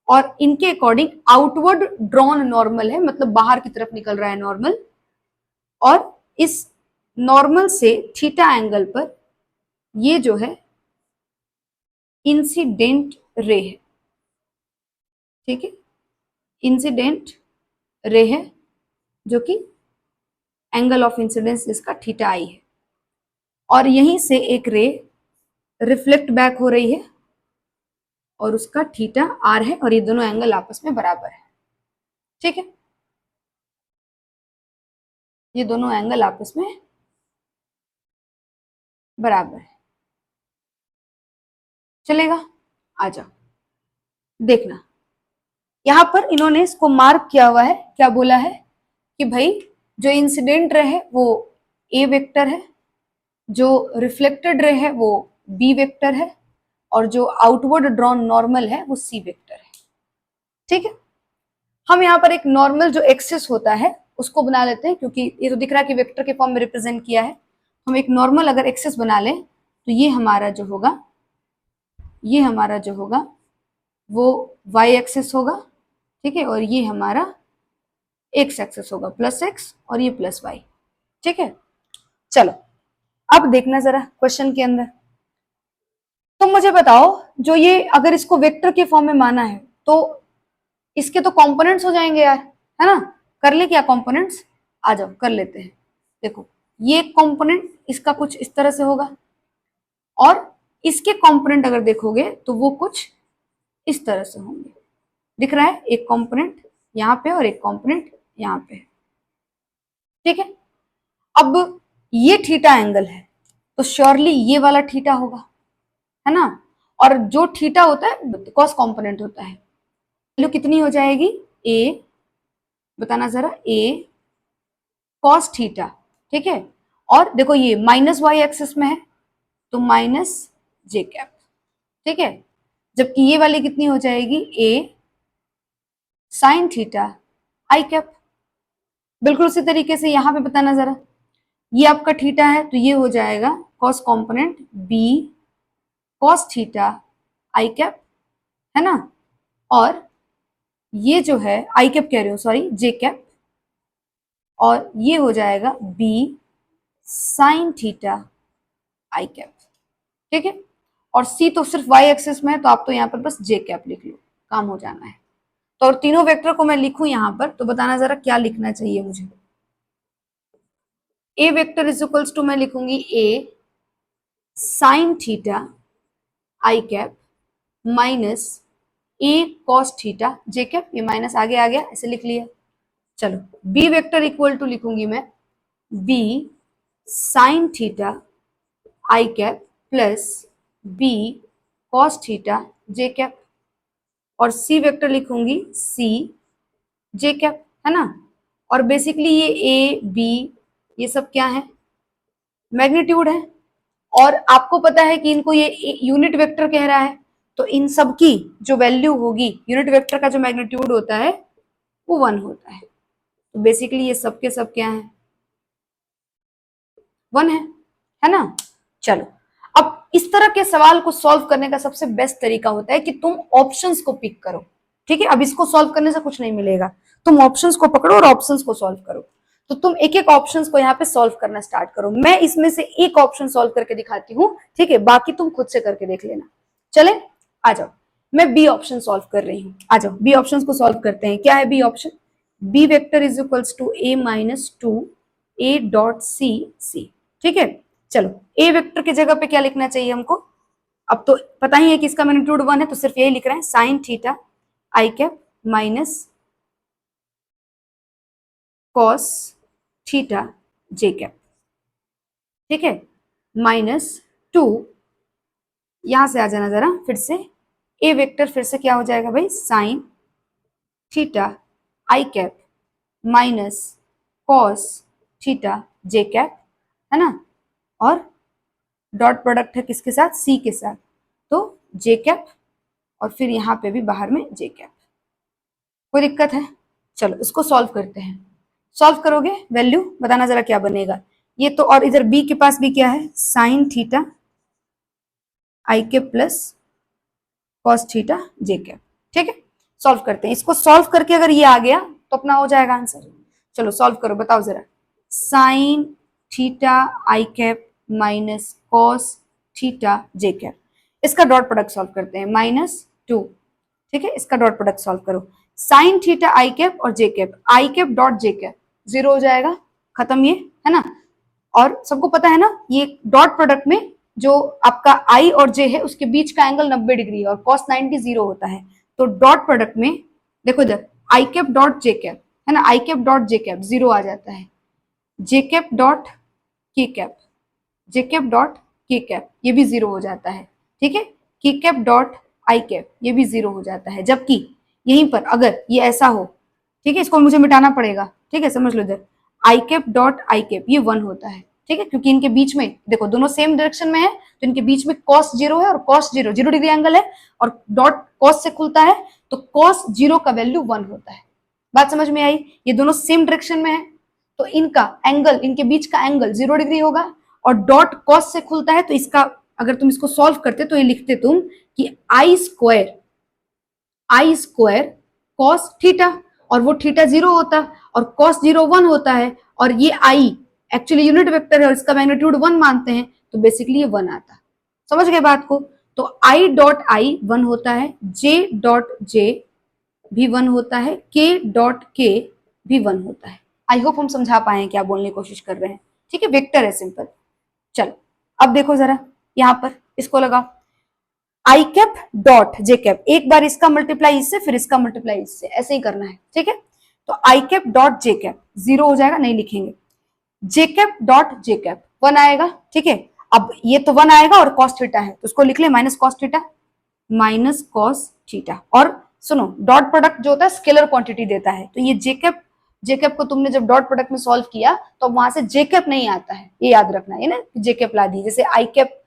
और इनके अकॉर्डिंग आउटवर्ड ड्रॉन नॉर्मल है, मतलब बाहर की तरफ निकल रहा है नॉर्मल, और इस नॉर्मल से थीटा एंगल पर ये जो है इंसिडेंट रे है। ठीक है, इंसिडेंट रे है जो कि एंगल ऑफ इंसिडेंस इसका थीटा आई है, और यहीं से एक रे रिफ्लेक्ट बैक हो रही है और उसका थीटा आर है, और ये दोनों एंगल आपस में बराबर है। ठीक है, ये दोनों एंगल आपस में बराबर है। चलेगा, आ जाओ देखना, यहां पर इन्होंने इसको मार्क किया हुआ है, क्या बोला है कि भाई जो इंसिडेंट रे है वो ए वेक्टर है, जो रिफ्लेक्टेड रे है वो बी वेक्टर है, और जो आउटवर्ड ड्रॉन नॉर्मल है वो सी वेक्टर है। ठीक है, हम यहाँ पर एक नॉर्मल जो एक्सिस होता है उसको बना लेते हैं, क्योंकि ये तो दिख रहा है कि वेक्टर के फॉर्म में रिप्रेजेंट किया है। हम एक नॉर्मल अगर एक्सिस बना लें तो ये हमारा जो होगा, ये हमारा जो होगा वो y एक्सिस होगा, ठीक है, और ये हमारा x एक्सिस होगा +x, और ये +y। ठीक है, चलो अब देखना जरा क्वेश्चन के अंदर। तो मुझे बताओ, जो ये अगर इसको वेक्टर के फॉर्म में माना है तो इसके तो कंपोनेंट्स हो जाएंगे यार, है ना। कर ले क्या कंपोनेंट्स, आ जाओ कर लेते हैं। देखो ये कंपोनेंट इसका कुछ इस तरह से होगा और इसके कंपोनेंट अगर देखोगे तो वो कुछ इस तरह से होंगे। दिख रहा है, एक कंपोनेंट यहाँ पे और एक कंपोनेंट यहाँ पे, ठीक है। अब ये थीटा एंगल है तो श्योरली ये वाला थीटा होगा, है ना। और जो थीटा होता है कॉस कंपोनेंट होता है। वैल्यू कितनी हो जाएगी, ए, बताना जरा, ए कॉस थीटा, ठीक है। और देखो ये माइनस वाई एक्सिस में है तो माइनस जे कैप, ठीक है। जबकि ये वाली कितनी हो जाएगी, ए साइन थीटा आई कैप। बिल्कुल उसी तरीके से यहां पे बताना जरा, ये आपका थीटा है तो ये हो जाएगा cos component B cos theta I cap, है ना। और ये जो है आई कैप कह रही हूं, सॉरी जे कैप, और ये हो जाएगा B sine theta I cap, ठीक है। और सी तो सिर्फ वाई एक्सिस में है तो आप तो यहाँ पर बस जे कैप लिख लो, काम हो जाना है। तो और तीनों वेक्टर को मैं लिखूं यहां पर तो बताना जरा क्या लिखना चाहिए मुझे। ए वेक्टर इज इक्वल्स टू मैं लिखूंगी ए sign theta I cap minus A cos theta J cap, ये माइनस आगे आ गया ऐसे लिख लिया। चलो बी वेक्टर इक्वल टू लिखूंगी मैं B sine theta I cap plus B cos theta J cap, और सी वेक्टर लिखूंगी सी जे कैप, है ना। और बेसिकली ये ए बी ये सब क्या है, मैग्नीट्यूड है। और आपको पता है कि इनको ये यूनिट वेक्टर कह रहा है तो इन सब की जो वैल्यू होगी, यूनिट वेक्टर का जो मैग्नीट्यूड होता है वो 1 होता है। तो बेसिकली ये सब के सब क्या है, 1 है ना। चलो अब इस तरह के सवाल को सॉल्व करने का सबसे बेस्ट तरीका होता है कि तुम ऑप्शंस को पिक करो, ठीक है। अब इसको सॉल्व करने से कुछ नहीं मिलेगा, तुम ऑप्शंस को पकड़ो और ऑप्शंस को सॉल्व करो। तो तुम एक एक ऑप्शंस को यहाँ पे सॉल्व करना स्टार्ट करो। मैं इसमें से एक ऑप्शन सॉल्व करके दिखाती हूँ, ठीक है, बाकी तुम खुद से करके देख लेना। चले आ जाओ, मैं बी ऑप्शन सॉल्व कर रही हूँ। आ जाओ बी ऑप्शन को सॉल्व करते हैं। क्या है B option, B vector is equals to A minus 2 A dot C C, ठीक है। चलो ए वेक्टर की जगह पे क्या लिखना चाहिए हमको, अब तो पता ही है कि इसका मैग्नीट्यूड 1 है तो सिर्फ यही लिख रहे हैं sign theta I cap minus cos theta J cap, ठीक है, माइनस 2, यहां से आ जाना जरा फिर से, ए वेक्टर फिर से क्या हो जाएगा भाई, sign theta I cap minus cos theta J cap, है ना। और डॉट प्रोडक्ट है किसके साथ, सी के साथ, तो जे कैप, और फिर यहाँ पे भी बाहर में जे कैप। कोई दिक्कत है, चलो इसको सॉल्व करते हैं। सॉल्व करोगे वैल्यू बताना जरा क्या बनेगा ये तो। और इधर बी के पास भी क्या है, sign theta I cap plus cos theta J cap, ठीक है। सॉल्व करते हैं इसको, सॉल्व करके अगर ये आ गया तो अपना हो जाएगा आंसर। चलो सॉल्व करो, बताओ जरा, sign theta I cap minus cos theta J cap, इसका डॉट प्रोडक्ट सॉल्व करते हैं, -2, ठीक है। इसका डॉट प्रोडक्ट सॉल्व करो, साइन थीटा आई कैप और जे कैप, आई कैप डॉट जे कैप 0 हो जाएगा, खत्म ये, है ना। और सबको पता है ना ये डॉट प्रोडक्ट में जो आपका आई और जे है उसके बीच का एंगल 90 डिग्री है और कॉस 90 0 होता है। तो डॉट प्रोडक्ट में देखो इधर आई कैप डॉट जे कैप, है ना, आई कैप डॉट जे कैप 0 आ जाता है, जे कैप डॉट के कैप, जे कैप डॉट के कैप ये भी 0 हो जाता है, ठीक है। के कैप डॉट आई कैप ये भी 0 हो जाता है। जबकि यहीं पर अगर ये ऐसा हो, ठीक है, इसको मुझे मिटाना पड़ेगा, ठीक है, समझ लो इधर आई कैप डॉट आई कैप ये 1 होता है, ठीक है, क्योंकि इनके बीच में देखो दोनों सेम डायरेक्शन में है तो इनके बीच में कॉस 0 है और कॉस 0 0 डिग्री एंगल है और डॉट कॉस से खुलता है तो कॉस 0 का वैल्यू 1 होता है। बात समझ में आई, ये दोनों सेम डायरेक्शन में है तो इनका एंगल, इनके बीच का एंगल 0 डिग्री होगा और डॉट कॉस से खुलता है तो इसका अगर तुम इसको सॉल्व करते तो ये लिखते तुम कि आई स्क्वायर कॉस थीटा, और वो थीटा 0 होता और कॉस 0 1 होता है और ये आई एक्चुअली यूनिट वेक्टर है और इसका मैग्नीट्यूड 1 मानते हैं तो बेसिकली ये 1 आता। समझ गए बात को। तो आई डॉट आई 1 होता है, जे डॉट जे भी 1 होता है, के डॉट के भी 1 होता है, आई होप हम समझा पाए हैं क्या बोलने की कोशिश कर रहे हैं। ठीक है, वेक्टर है सिंपल। चलो अब देखो जरा यहां पर इसको लगाओ, आई कैप डॉट जे कैप, एक बार इसका मल्टीप्लाई इससे फिर इसका मल्टीप्लाई इससे, ऐसे ही करना है। ठीक है, तो I cap dot J cap zero हो जाएगा, नहीं लिखेंगे। J cap dot J cap one आएगा। ठीक है, अब ये तो वन आएगा और कॉस थीटा है तो उसको लिख ले minus cos theta, minus cos theta. और सुनो, डॉट प्रोडक्ट जो होता है स्केलर क्वांटिटी देता है, तो ये जेकैप को तुमने जब डॉट प्रोडक्ट में सॉल्व किया तो वहां से जेकैप नहीं आता है, ये याद रखना है ना, जेकैप ला दी। जैसे आई कैप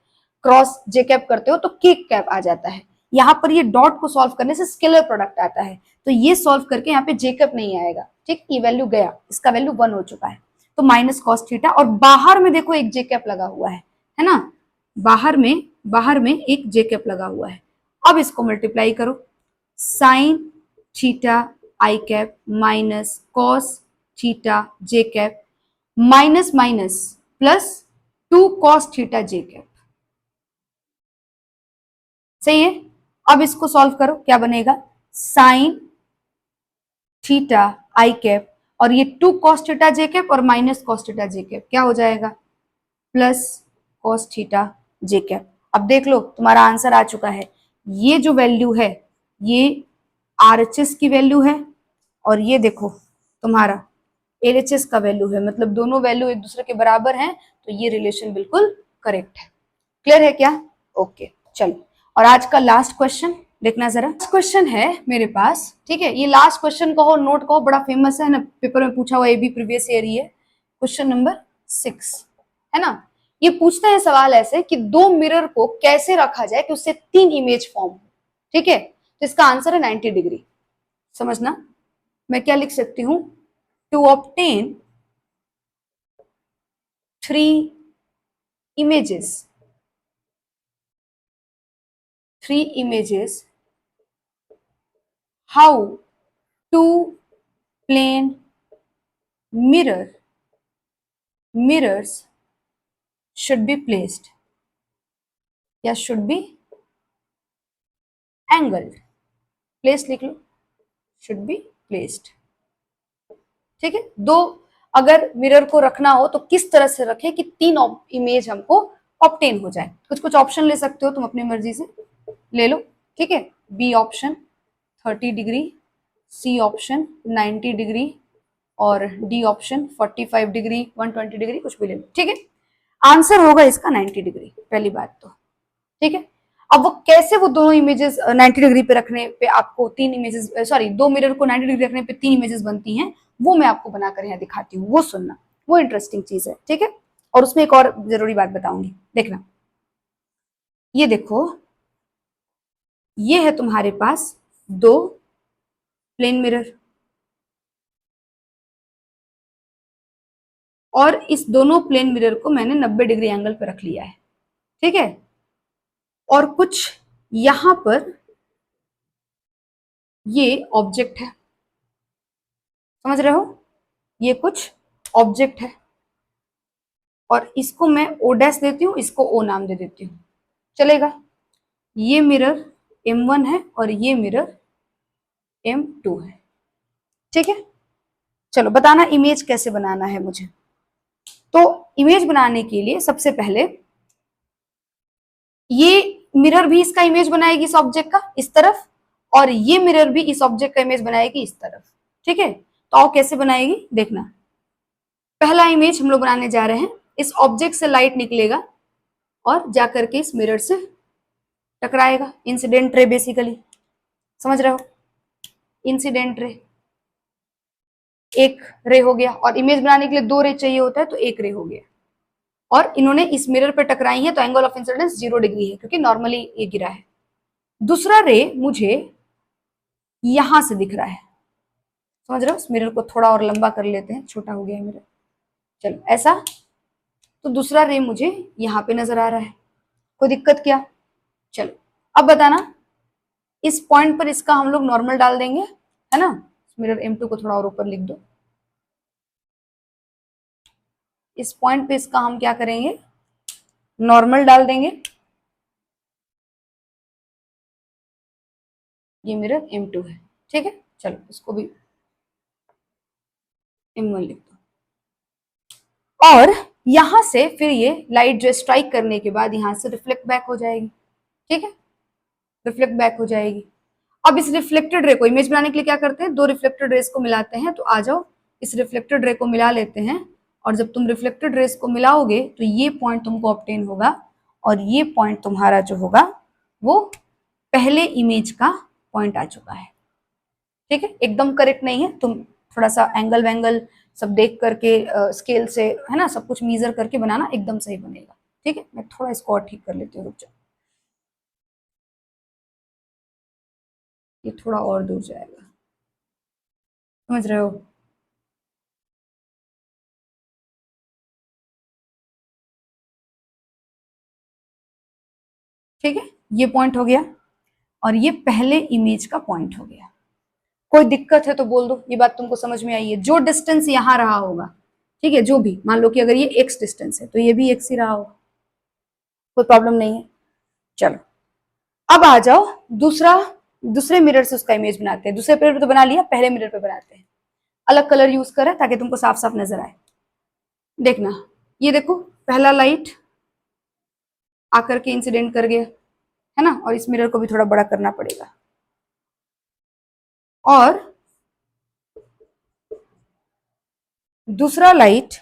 क्रॉस जेकैप करते हो तो के कैप आ जाता है, यहाँ पर ये डॉट को सॉल्व करने से स्केलर प्रोडक्ट आता है, तो ये सॉल्व करके यहाँ पे जेकैप नहीं आएगा। ठीक, ये वैल्यू गया, इसका वैल्यू वन हो चुका है, तो माइनस कॉस थीटा। और बाहर में देखो एक जेकैप लगा हुआ है ना, बाहर में एक जेकैप लगा हुआ है। अब इसको मल्टीप्लाई करो, sine theta I cap minus cos theta J cap minus minus plus two cos theta J cap. सही है, अब इसको सॉल्व करो, क्या बनेगा, साइन थीटा आई कैप और ये two cos theta J cap और minus cos theta J cap क्या हो जाएगा, plus cos theta J cap. अब देख लो तुम्हारा आंसर आ चुका है। ये जो वैल्यू है ये आरएचएस की वैल्यू है और ये देखो तुम्हारा एलएचएस का वैल्यू है, मतलब दोनों वैल्यू एक दूसरे के बराबर हैं, तो ये रिलेशन बिल्कुल करेक्ट है। क्लियर है क्या? ओके चलो, और आज का लास्ट क्वेश्चन देखना जरा। क्वेश्चन है मेरे पास, ठीक है, ये लास्ट क्वेश्चन कहो नोट कहो, बड़ा फेमस है ना, पेपर में पूछा हुआ ये भी प्रीवियस ईयर ही है। क्वेश्चन नंबर 6 है ना, ये पूछते हैं सवाल ऐसे कि दो मिरर को कैसे रखा जाए कि उससे तीन इमेज फॉर्म हो। ठीक है, तो इसका आंसर है 90 डिग्री। समझना, मैं क्या लिख सकती हूं, to obtain three images, how two plane mirrors should be placed या should be angled, placed लिख लो, should be placed। ठीक है, दो अगर मिरर को रखना हो तो किस तरह से रखें कि तीन इमेज हमको ऑब्टेन हो जाए। कुछ कुछ ऑप्शन ले सकते हो तुम अपनी मर्जी से, ले लो। ठीक है, B option 30 degree, C option 90 degree और डी ऑप्शन 45 डिग्री, 120 डिग्री, कुछ भी ले लो। ठीक है, आंसर होगा इसका 90 डिग्री पहली बात तो। ठीक है, अब वो कैसे वो दोनों इमेजेस 90 डिग्री पे रखने पे आपको तीन इमेजेस, सॉरी दो मिरर को 90 डिग्री रखने पे तीन इमेजेस बनती हैं, वो मैं आपको बनाकर यहाँ दिखाती हूँ, वो सुनना, वो इंटरेस्टिंग चीज है। ठीक है, और उसमें एक और जरूरी बात बताऊंगी, देखना। ये देखो, ये है तुम्हारे पास दो प्लेन मिरर और इस दोनों प्लेन मिरर को मैंने 90 डिग्री एंगल पे रख लिया है। ठीक है, और कुछ यहां पर ये ऑब्जेक्ट है, समझ रहे हो, ये कुछ ऑब्जेक्ट है और इसको मैं ओ डैश देती हूँ, इसको ओ नाम दे देती हूँ, चलेगा। ये मिरर M1 है और ये मिरर M2 है। ठीक है, चलो बताना इमेज कैसे बनाना है मुझे। तो इमेज बनाने के लिए सबसे पहले ये मिरर भी इसका इमेज बनाएगी इस ऑब्जेक्ट का इस तरफ, और ये मिरर भी इस ऑब्जेक्ट का इमेज बनाएगी इस तरफ। ठीक है, तो आओ कैसे बनाएगी देखना। पहला इमेज हम लोग बनाने जा रहे हैं, इस ऑब्जेक्ट से लाइट निकलेगा और जाकर के इस मिरर से टकराएगा, इंसिडेंट रे बेसिकली, समझ रहे हो, इंसिडेंट रे। एक रे हो गया, और इमेज बनाने के लिए दो रे चाहिए होता है तो एक रे हो गया, और इन्होंने इस मिरर पे टकराई है तो एंगल ऑफ इंसिडेंस 0 डिग्री है क्योंकि नॉर्मली ये गिरा है। दूसरा रे मुझे यहां से दिख रहा है, समझ रहे हो, इस मिरर को थोड़ा और लंबा कर लेते हैं, छोटा हो गया है मिरर, चलो ऐसा। तो दूसरा रे मुझे यहाँ पे नजर आ रहा है, कोई दिक्कत क्या? चलो अब बताना, इस पॉइंट पर इसका हम लोग नॉर्मल डाल देंगे, है ना, मिरर M2 को थोड़ा और ऊपर लिख दो। इस पॉइंट पे इसका हम क्या करेंगे, नॉर्मल डाल देंगे। ये मिरर M2 है। ठीक है, चलो इसको भी M1 लिख दो। और यहां से फिर ये लाइट जो स्ट्राइक करने के बाद यहां से रिफ्लेक्ट बैक हो जाएगी, ठीक है, रिफ्लेक्ट बैक हो जाएगी। अब इस रिफ्लेक्टेड रे को इमेज बनाने के लिए क्या करते हैं, दो रिफ्लेक्टेड रेस को मिलाते हैं। तो आ जाओ इस रिफ्लेक्टेड रे को मिला लेते हैं, और जब तुम रिफ्लेक्टेड रेस को मिलाओगे तो ये पॉइंट तुमको ऑब्टेन होगा, और ये पॉइंट तुम्हारा जो होगा वो पहले इमेज का पॉइंट आ चुका है, ठीक है। एकदम करेक्ट नहीं है, तुम थोड़ा सा एंगल वैंगल सब देख करके स्केल से, है ना, सब कुछ मीजर करके बनाना, एकदम सही बनेगा, ठीक है। मैं थोड़ा इसको और ठीक कर लेती हूँ, रुक जाओ, ये थोड़ा और दूर जाएगा, समझ रहे हो। ठीक है, ये पॉइंट हो गया, और ये पहले इमेज का पॉइंट हो गया। कोई दिक्कत है तो बोल दो, ये बात तुमको समझ में आई है। जो डिस्टेंस यहां रहा होगा, ठीक है, जो भी, मान लो कि अगर ये एक्स डिस्टेंस है तो ये भी एक्स ही रहा होगा, कोई प्रॉब्लम नहीं है। चलो अब आ जाओ दूसरा, दूसरे मिरर से उसका इमेज बनाते हैं। दूसरे मिरर पे तो बना लिया, पहले मिरर पे बनाते हैं। अलग कलर यूज करें ताकि तुमको साफ साफ नजर आए। देखना, ये देखो पहला लाइट आकर के इंसिडेंट कर गया, है ना, और इस मिरर को भी थोड़ा बड़ा करना पड़ेगा। और दूसरा लाइट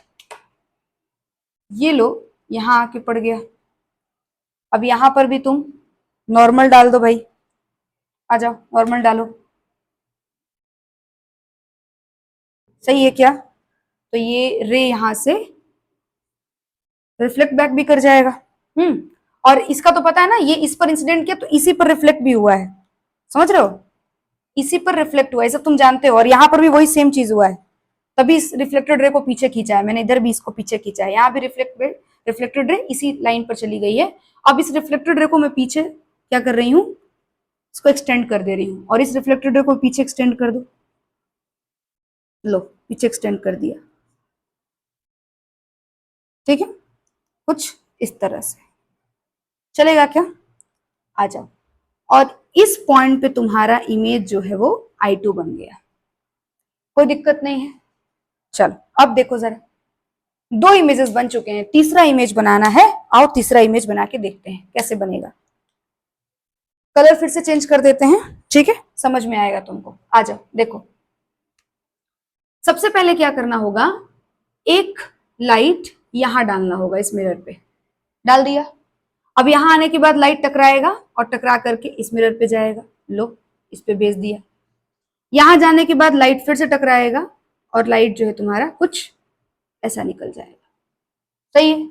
ये लो यहां आके पड़ गया। अब यहां पर भी तुम नॉर्मल डाल दो भाई, आ जाओ नॉर्मल डालो, सही है क्या। तो ये रे यहां से रिफ्लेक्ट बैक भी कर जाएगा। हम्म, और इसका तो पता है ना, ये इस पर इंसिडेंट किया तो इसी पर रिफ्लेक्ट भी हुआ है, समझ रहे हो, इसी पर रिफ्लेक्ट हुआ है, सब तुम जानते हो। और यहाँ पर भी वही सेम चीज हुआ है, तभी इस रिफ्लेक्टेड रे को पीछे खींचा है मैंने, इधर भी इसको पीछे खींचा है, यहाँ भी रिफ्लेक्टेड रे इसी लाइन पर चली गई है। अब इस रिफ्लेक्टेड रे को मैं पीछे क्या कर रही हूँ, इसको एक्सटेंड कर दे रही हूँ, और इस रिफ्लेक्टेड रे को पीछे एक्सटेंड कर दो, लो पीछे एक्सटेंड कर दिया, ठीक है, कुछ इस तरह से चलेगा क्या। आ जाओ, और इस पॉइंट पे तुम्हारा इमेज जो है वो I2 बन गया, कोई दिक्कत नहीं है। चलो अब देखो जरा, दो इमेजेस बन चुके हैं, तीसरा इमेज बनाना है। आओ तीसरा इमेज बना के देखते हैं कैसे बनेगा। कलर फिर से चेंज कर देते हैं, ठीक है, समझ में आएगा तुमको। आ जाओ देखो, सबसे पहले क्या करना होगा, एक लाइट यहां डालना होगा, इस मिरर पे डाल दिया। अब यहां आने के बाद लाइट टकराएगा और टकरा करके इस मिरर पे जाएगा, लो इस पे भेज दिया। यहां जाने के बाद लाइट फिर से टकराएगा और लाइट जो है तुम्हारा कुछ ऐसा निकल जाएगा, सही है।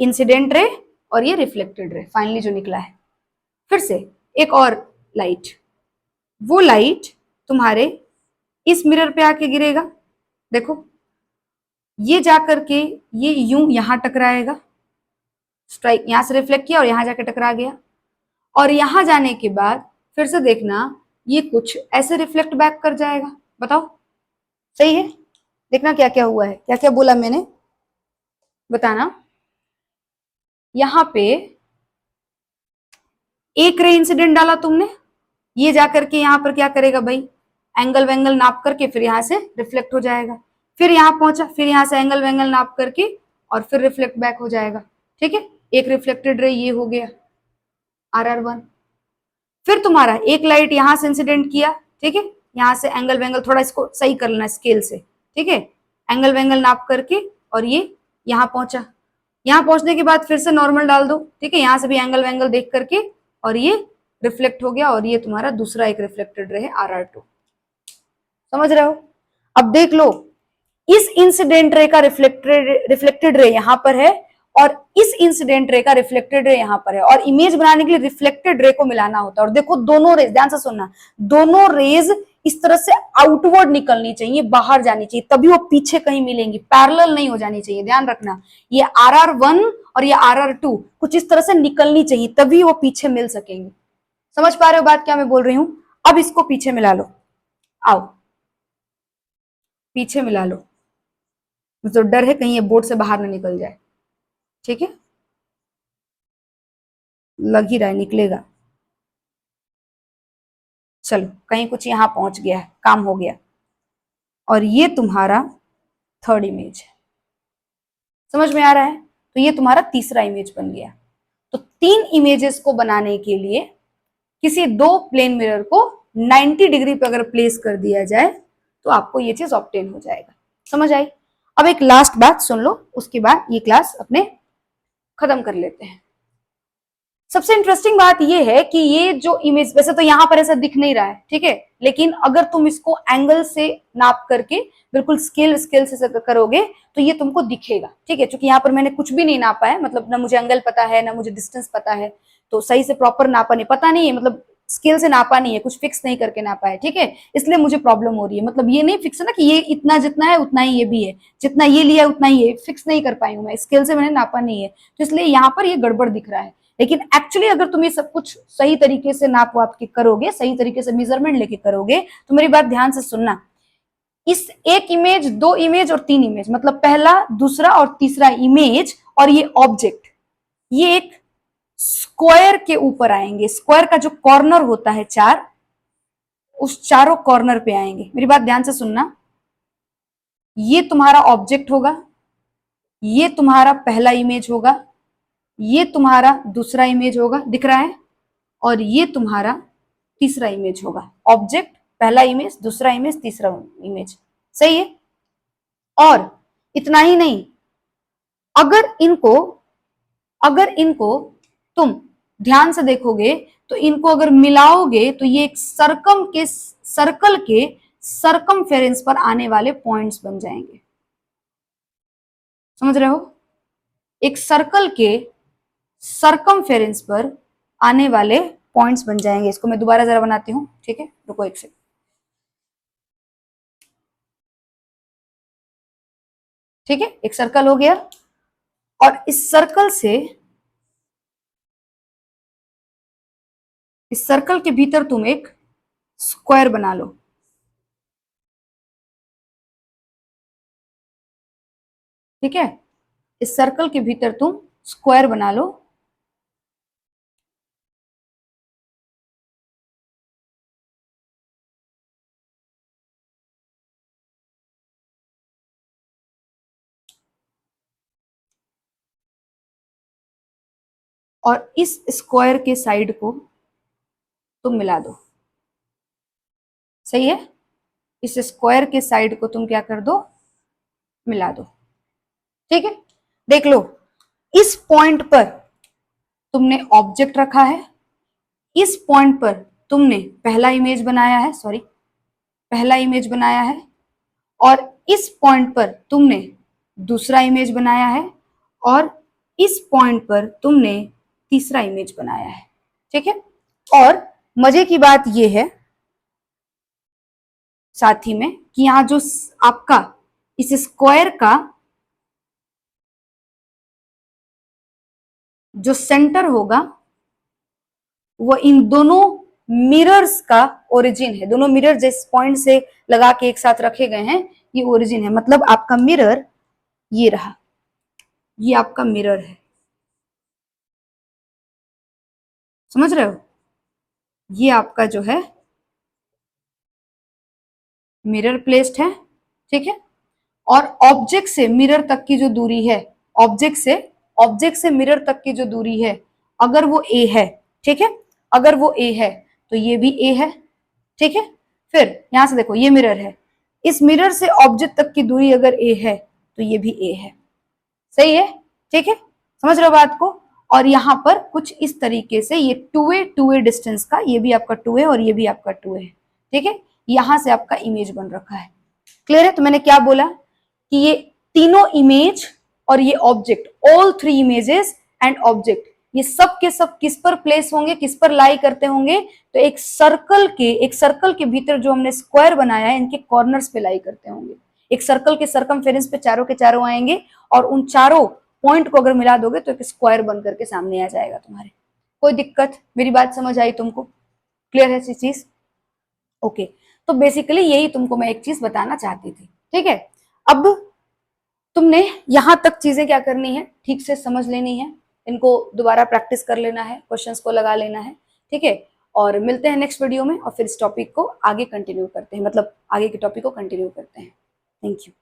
इंसिडेंट रे और ये रिफ्लेक्टेड रे फाइनली जो निकला है। फिर से एक और लाइट, वो लाइट तुम्हारे इस मिरर पे आके गिरेगा, देखो ये जाकर के ये यूं यहां टकराएगा, स्ट्राइक यहां से रिफ्लेक्ट किया और यहां जाकर टकरा गया। और यहां जाने के बाद फिर से देखना, ये कुछ ऐसे रिफ्लेक्ट बैक कर जाएगा, बताओ सही है। देखना क्या क्या हुआ है, क्या क्या बोला मैंने, बताना। यहां पे एक रे इंसिडेंट डाला तुमने, ये जाकर के यहां पर क्या करेगा भाई, एंगल वेंगल नाप करके फिर यहां से रिफ्लेक्ट हो जाएगा। फिर यहां पहुंचा, फिर यहां से एंगल वेंगल नाप करके और फिर रिफ्लेक्ट बैक हो जाएगा, ठीक है। एक रिफ्लेक्टेड रे ये हो गया RR1। फिर तुम्हारा एक लाइट यहां से इंसिडेंट किया, ठीक है, यहां से एंगल वेंगल थोड़ा इसको सही कर लेना स्केल से, ठीक है, एंगल वेंगल नाप करके और ये यहां पहुंचा। यहां पहुंचने के बाद फिर से नॉर्मल डाल दो, ठीक है, यहां से भी एंगल वेंगल देख करके और ये रिफ्लेक्ट हो गया, और ये तुम्हारा दूसरा एक रिफ्लेक्टेड रहे RR2, समझ रहे हो। अब देख लो, इस इंसिडेंट रे का रिफ्लेक्टेड रे यहां पर है, और इस इंसिडेंट रे का रिफ्लेक्टेड रे यहां पर है, और इमेज बनाने के लिए रिफ्लेक्टेड रे को मिलाना होता है। और देखो दोनों रेज, ध्यान से सुनना, दोनों रेज इस तरह से आउटवर्ड निकलनी चाहिए, बाहर जानी चाहिए, तभी वो पीछे कहीं मिलेंगी, पैरेलल नहीं हो जानी चाहिए, ध्यान रखना। ये RR1 और ये RR2 कुछ इस तरह से निकलनी चाहिए, तभी वो पीछे मिल सकेंगे। समझ पा रहे हो बात क्या मैं बोल रही हूं। अब इसको पीछे मिला लो, आओ पीछे मिला लो, तो डर है कहीं ये बोर्ड से बाहर ना निकल जाए, ठीक है, लग ही रहा है निकलेगा। चलो कहीं कुछ यहां पहुंच गया है, काम हो गया। और ये तुम्हारा थर्ड इमेज है, समझ में आ रहा है? तो ये तुम्हारा तीसरा इमेज बन गया। तो 3 इमेजेस को बनाने के लिए किसी 2 प्लेन मिरर को 90 डिग्री पे अगर प्लेस कर दिया जाए तो आपको ये चीज ऑब्टेन हो जाएगा। समझ आई? अब एक लास्ट बात सुन लो, उसके बाद ये क्लास अपने खत्म कर लेते हैं। सबसे इंटरेस्टिंग बात ये है कि ये जो इमेज, वैसे तो यहां पर ऐसा दिख नहीं रहा है, ठीक है, लेकिन अगर तुम इसको एंगल से नाप करके बिल्कुल स्केल से करोगे तो ये तुमको दिखेगा, ठीक है। क्योंकि यहाँ पर मैंने कुछ भी नहीं नापा है, मतलब ना मुझे एंगल पता है ना मुझे डिस्टेंस पता है, तो सही से प्रॉपर नापा नहीं, पता नहीं है, मतलब स्केल से नापा नहीं है, कुछ फिक्स नहीं करके नापा है, ठीक है, इसलिए मुझे प्रॉब्लम हो रही है। मतलब ये नहीं फिक्स है ना कि ये इतना जितना है उतना ही ये भी है, जितना ये लिया उतना ही ये, फिक्स नहीं कर पाई हूं मैं, स्केल से मैंने नापा नहीं है, तो इसलिए यहाँ पर ये गड़बड़ दिख रहा है। लेकिन एक्चुअली अगर तुम ये सब कुछ सही तरीके से नाप वाप के करोगे, सही तरीके से मेजरमेंट लेके करोगे, तो मेरी बात ध्यान से सुनना, इस एक इमेज, 2 इमेज और 3 इमेज, मतलब पहला, दूसरा और तीसरा इमेज और ये ऑब्जेक्ट, ये एक स्क्वायर के ऊपर आएंगे। स्क्वायर का जो कॉर्नर होता है 4, उस चारों कॉर्नर पे आएंगे। मेरी बात ध्यान से सुनना, ये तुम्हारा ऑब्जेक्ट होगा, ये तुम्हारा पहला इमेज होगा, ये तुम्हारा दूसरा इमेज होगा, दिख रहा है, और ये तुम्हारा तीसरा इमेज होगा। ऑब्जेक्ट, पहला इमेज, दूसरा इमेज, तीसरा इमेज, सही है। और इतना ही नहीं, अगर इनको तुम ध्यान से देखोगे तो इनको अगर मिलाओगे तो ये एक सर्कल के सरकमफेरेंस पर आने वाले पॉइंट्स बन जाएंगे। समझ रहे हो? एक सर्कल के सरकमफेरेंस पर आने वाले पॉइंट्स बन जाएंगे। इसको मैं दोबारा जरा बनाती हूं, ठीक है, रुको एक सेकंड। ठीक है, एक सर्कल हो गया, और इस सर्कल के भीतर तुम एक स्क्वायर बना लो। ठीक है, इस सर्कल के भीतर तुम स्क्वायर बना लो, और इस स्क्वायर के साइड को तुम मिला दो। सही है, इस स्क्वायर के साइड को तुम क्या कर दो, मिला दो। ठीक है, देख लो, इस पॉइंट पर तुमने ऑब्जेक्ट रखा है, इस पॉइंट पर तुमने पहला इमेज बनाया है, पहला इमेज बनाया है, और इस पॉइंट पर तुमने दूसरा इमेज बनाया है, और इस पॉइंट पर तुमने तीसरा इमेज बनाया है। ठीक है, और मजे की बात यह है साथ ही में कि यहां जो आपका इस स्क्वायर का जो सेंटर होगा वो इन दोनों मिरर्स का ओरिजिन है। दोनों मिरर जिस पॉइंट से लगा के एक साथ रखे गए हैं, ये ओरिजिन है। मतलब आपका मिरर ये रहा, ये आपका मिरर है। समझ रहे हो? ये आपका जो है मिरर प्लेस्ड है। ठीक है, और ऑब्जेक्ट से मिरर तक की जो दूरी है, ऑब्जेक्ट से मिरर तक की जो दूरी है, अगर वो ए है, ठीक है, अगर वो ए है तो ये भी ए है। ठीक है, फिर यहां से देखो, ये मिरर है, इस मिरर से ऑब्जेक्ट तक की दूरी अगर ए है तो ये भी ए है। सही है? ठीक है, समझ रहे हो बात को? और यहां पर कुछ इस तरीके से ये टू वे डिस्टेंस का, ये भी आपका 2 है और ये भी आपका 2 है। ठीक है, यहां से आपका इमेज बन रखा है। क्लियर है? तो मैंने क्या बोला कि ये तीनों इमेज और ये object, all 3 images and object, ये सब के सब किस पर प्लेस होंगे, किस पर लाई करते होंगे? तो एक सर्कल के भीतर जो हमने स्क्वायर बनाया है, इनके कॉर्नर्स पे लाई करते होंगे। एक सर्कल के सरकमफेरेंस पे चारों के चारों आएंगे, और उन चारों पॉइंट को अगर मिला दोगे तो एक स्क्वायर बन करके सामने आ जाएगा तुम्हारे। कोई दिक्कत? मेरी बात समझ आई तुमको? क्लियर है ऐसी चीज? ओके, तो बेसिकली यही तुमको मैं एक चीज बताना चाहती थी। ठीक है, अब तुमने यहां तक चीजें क्या करनी है, ठीक से समझ लेनी है, इनको दोबारा प्रैक्टिस कर लेना है, क्वेश्चंस को लगा लेना है। ठीक है, और मिलते हैं नेक्स्ट वीडियो में, और फिर इस टॉपिक को आगे कंटिन्यू करते हैं, मतलब आगे के टॉपिक को कंटिन्यू करते हैं। Thank you.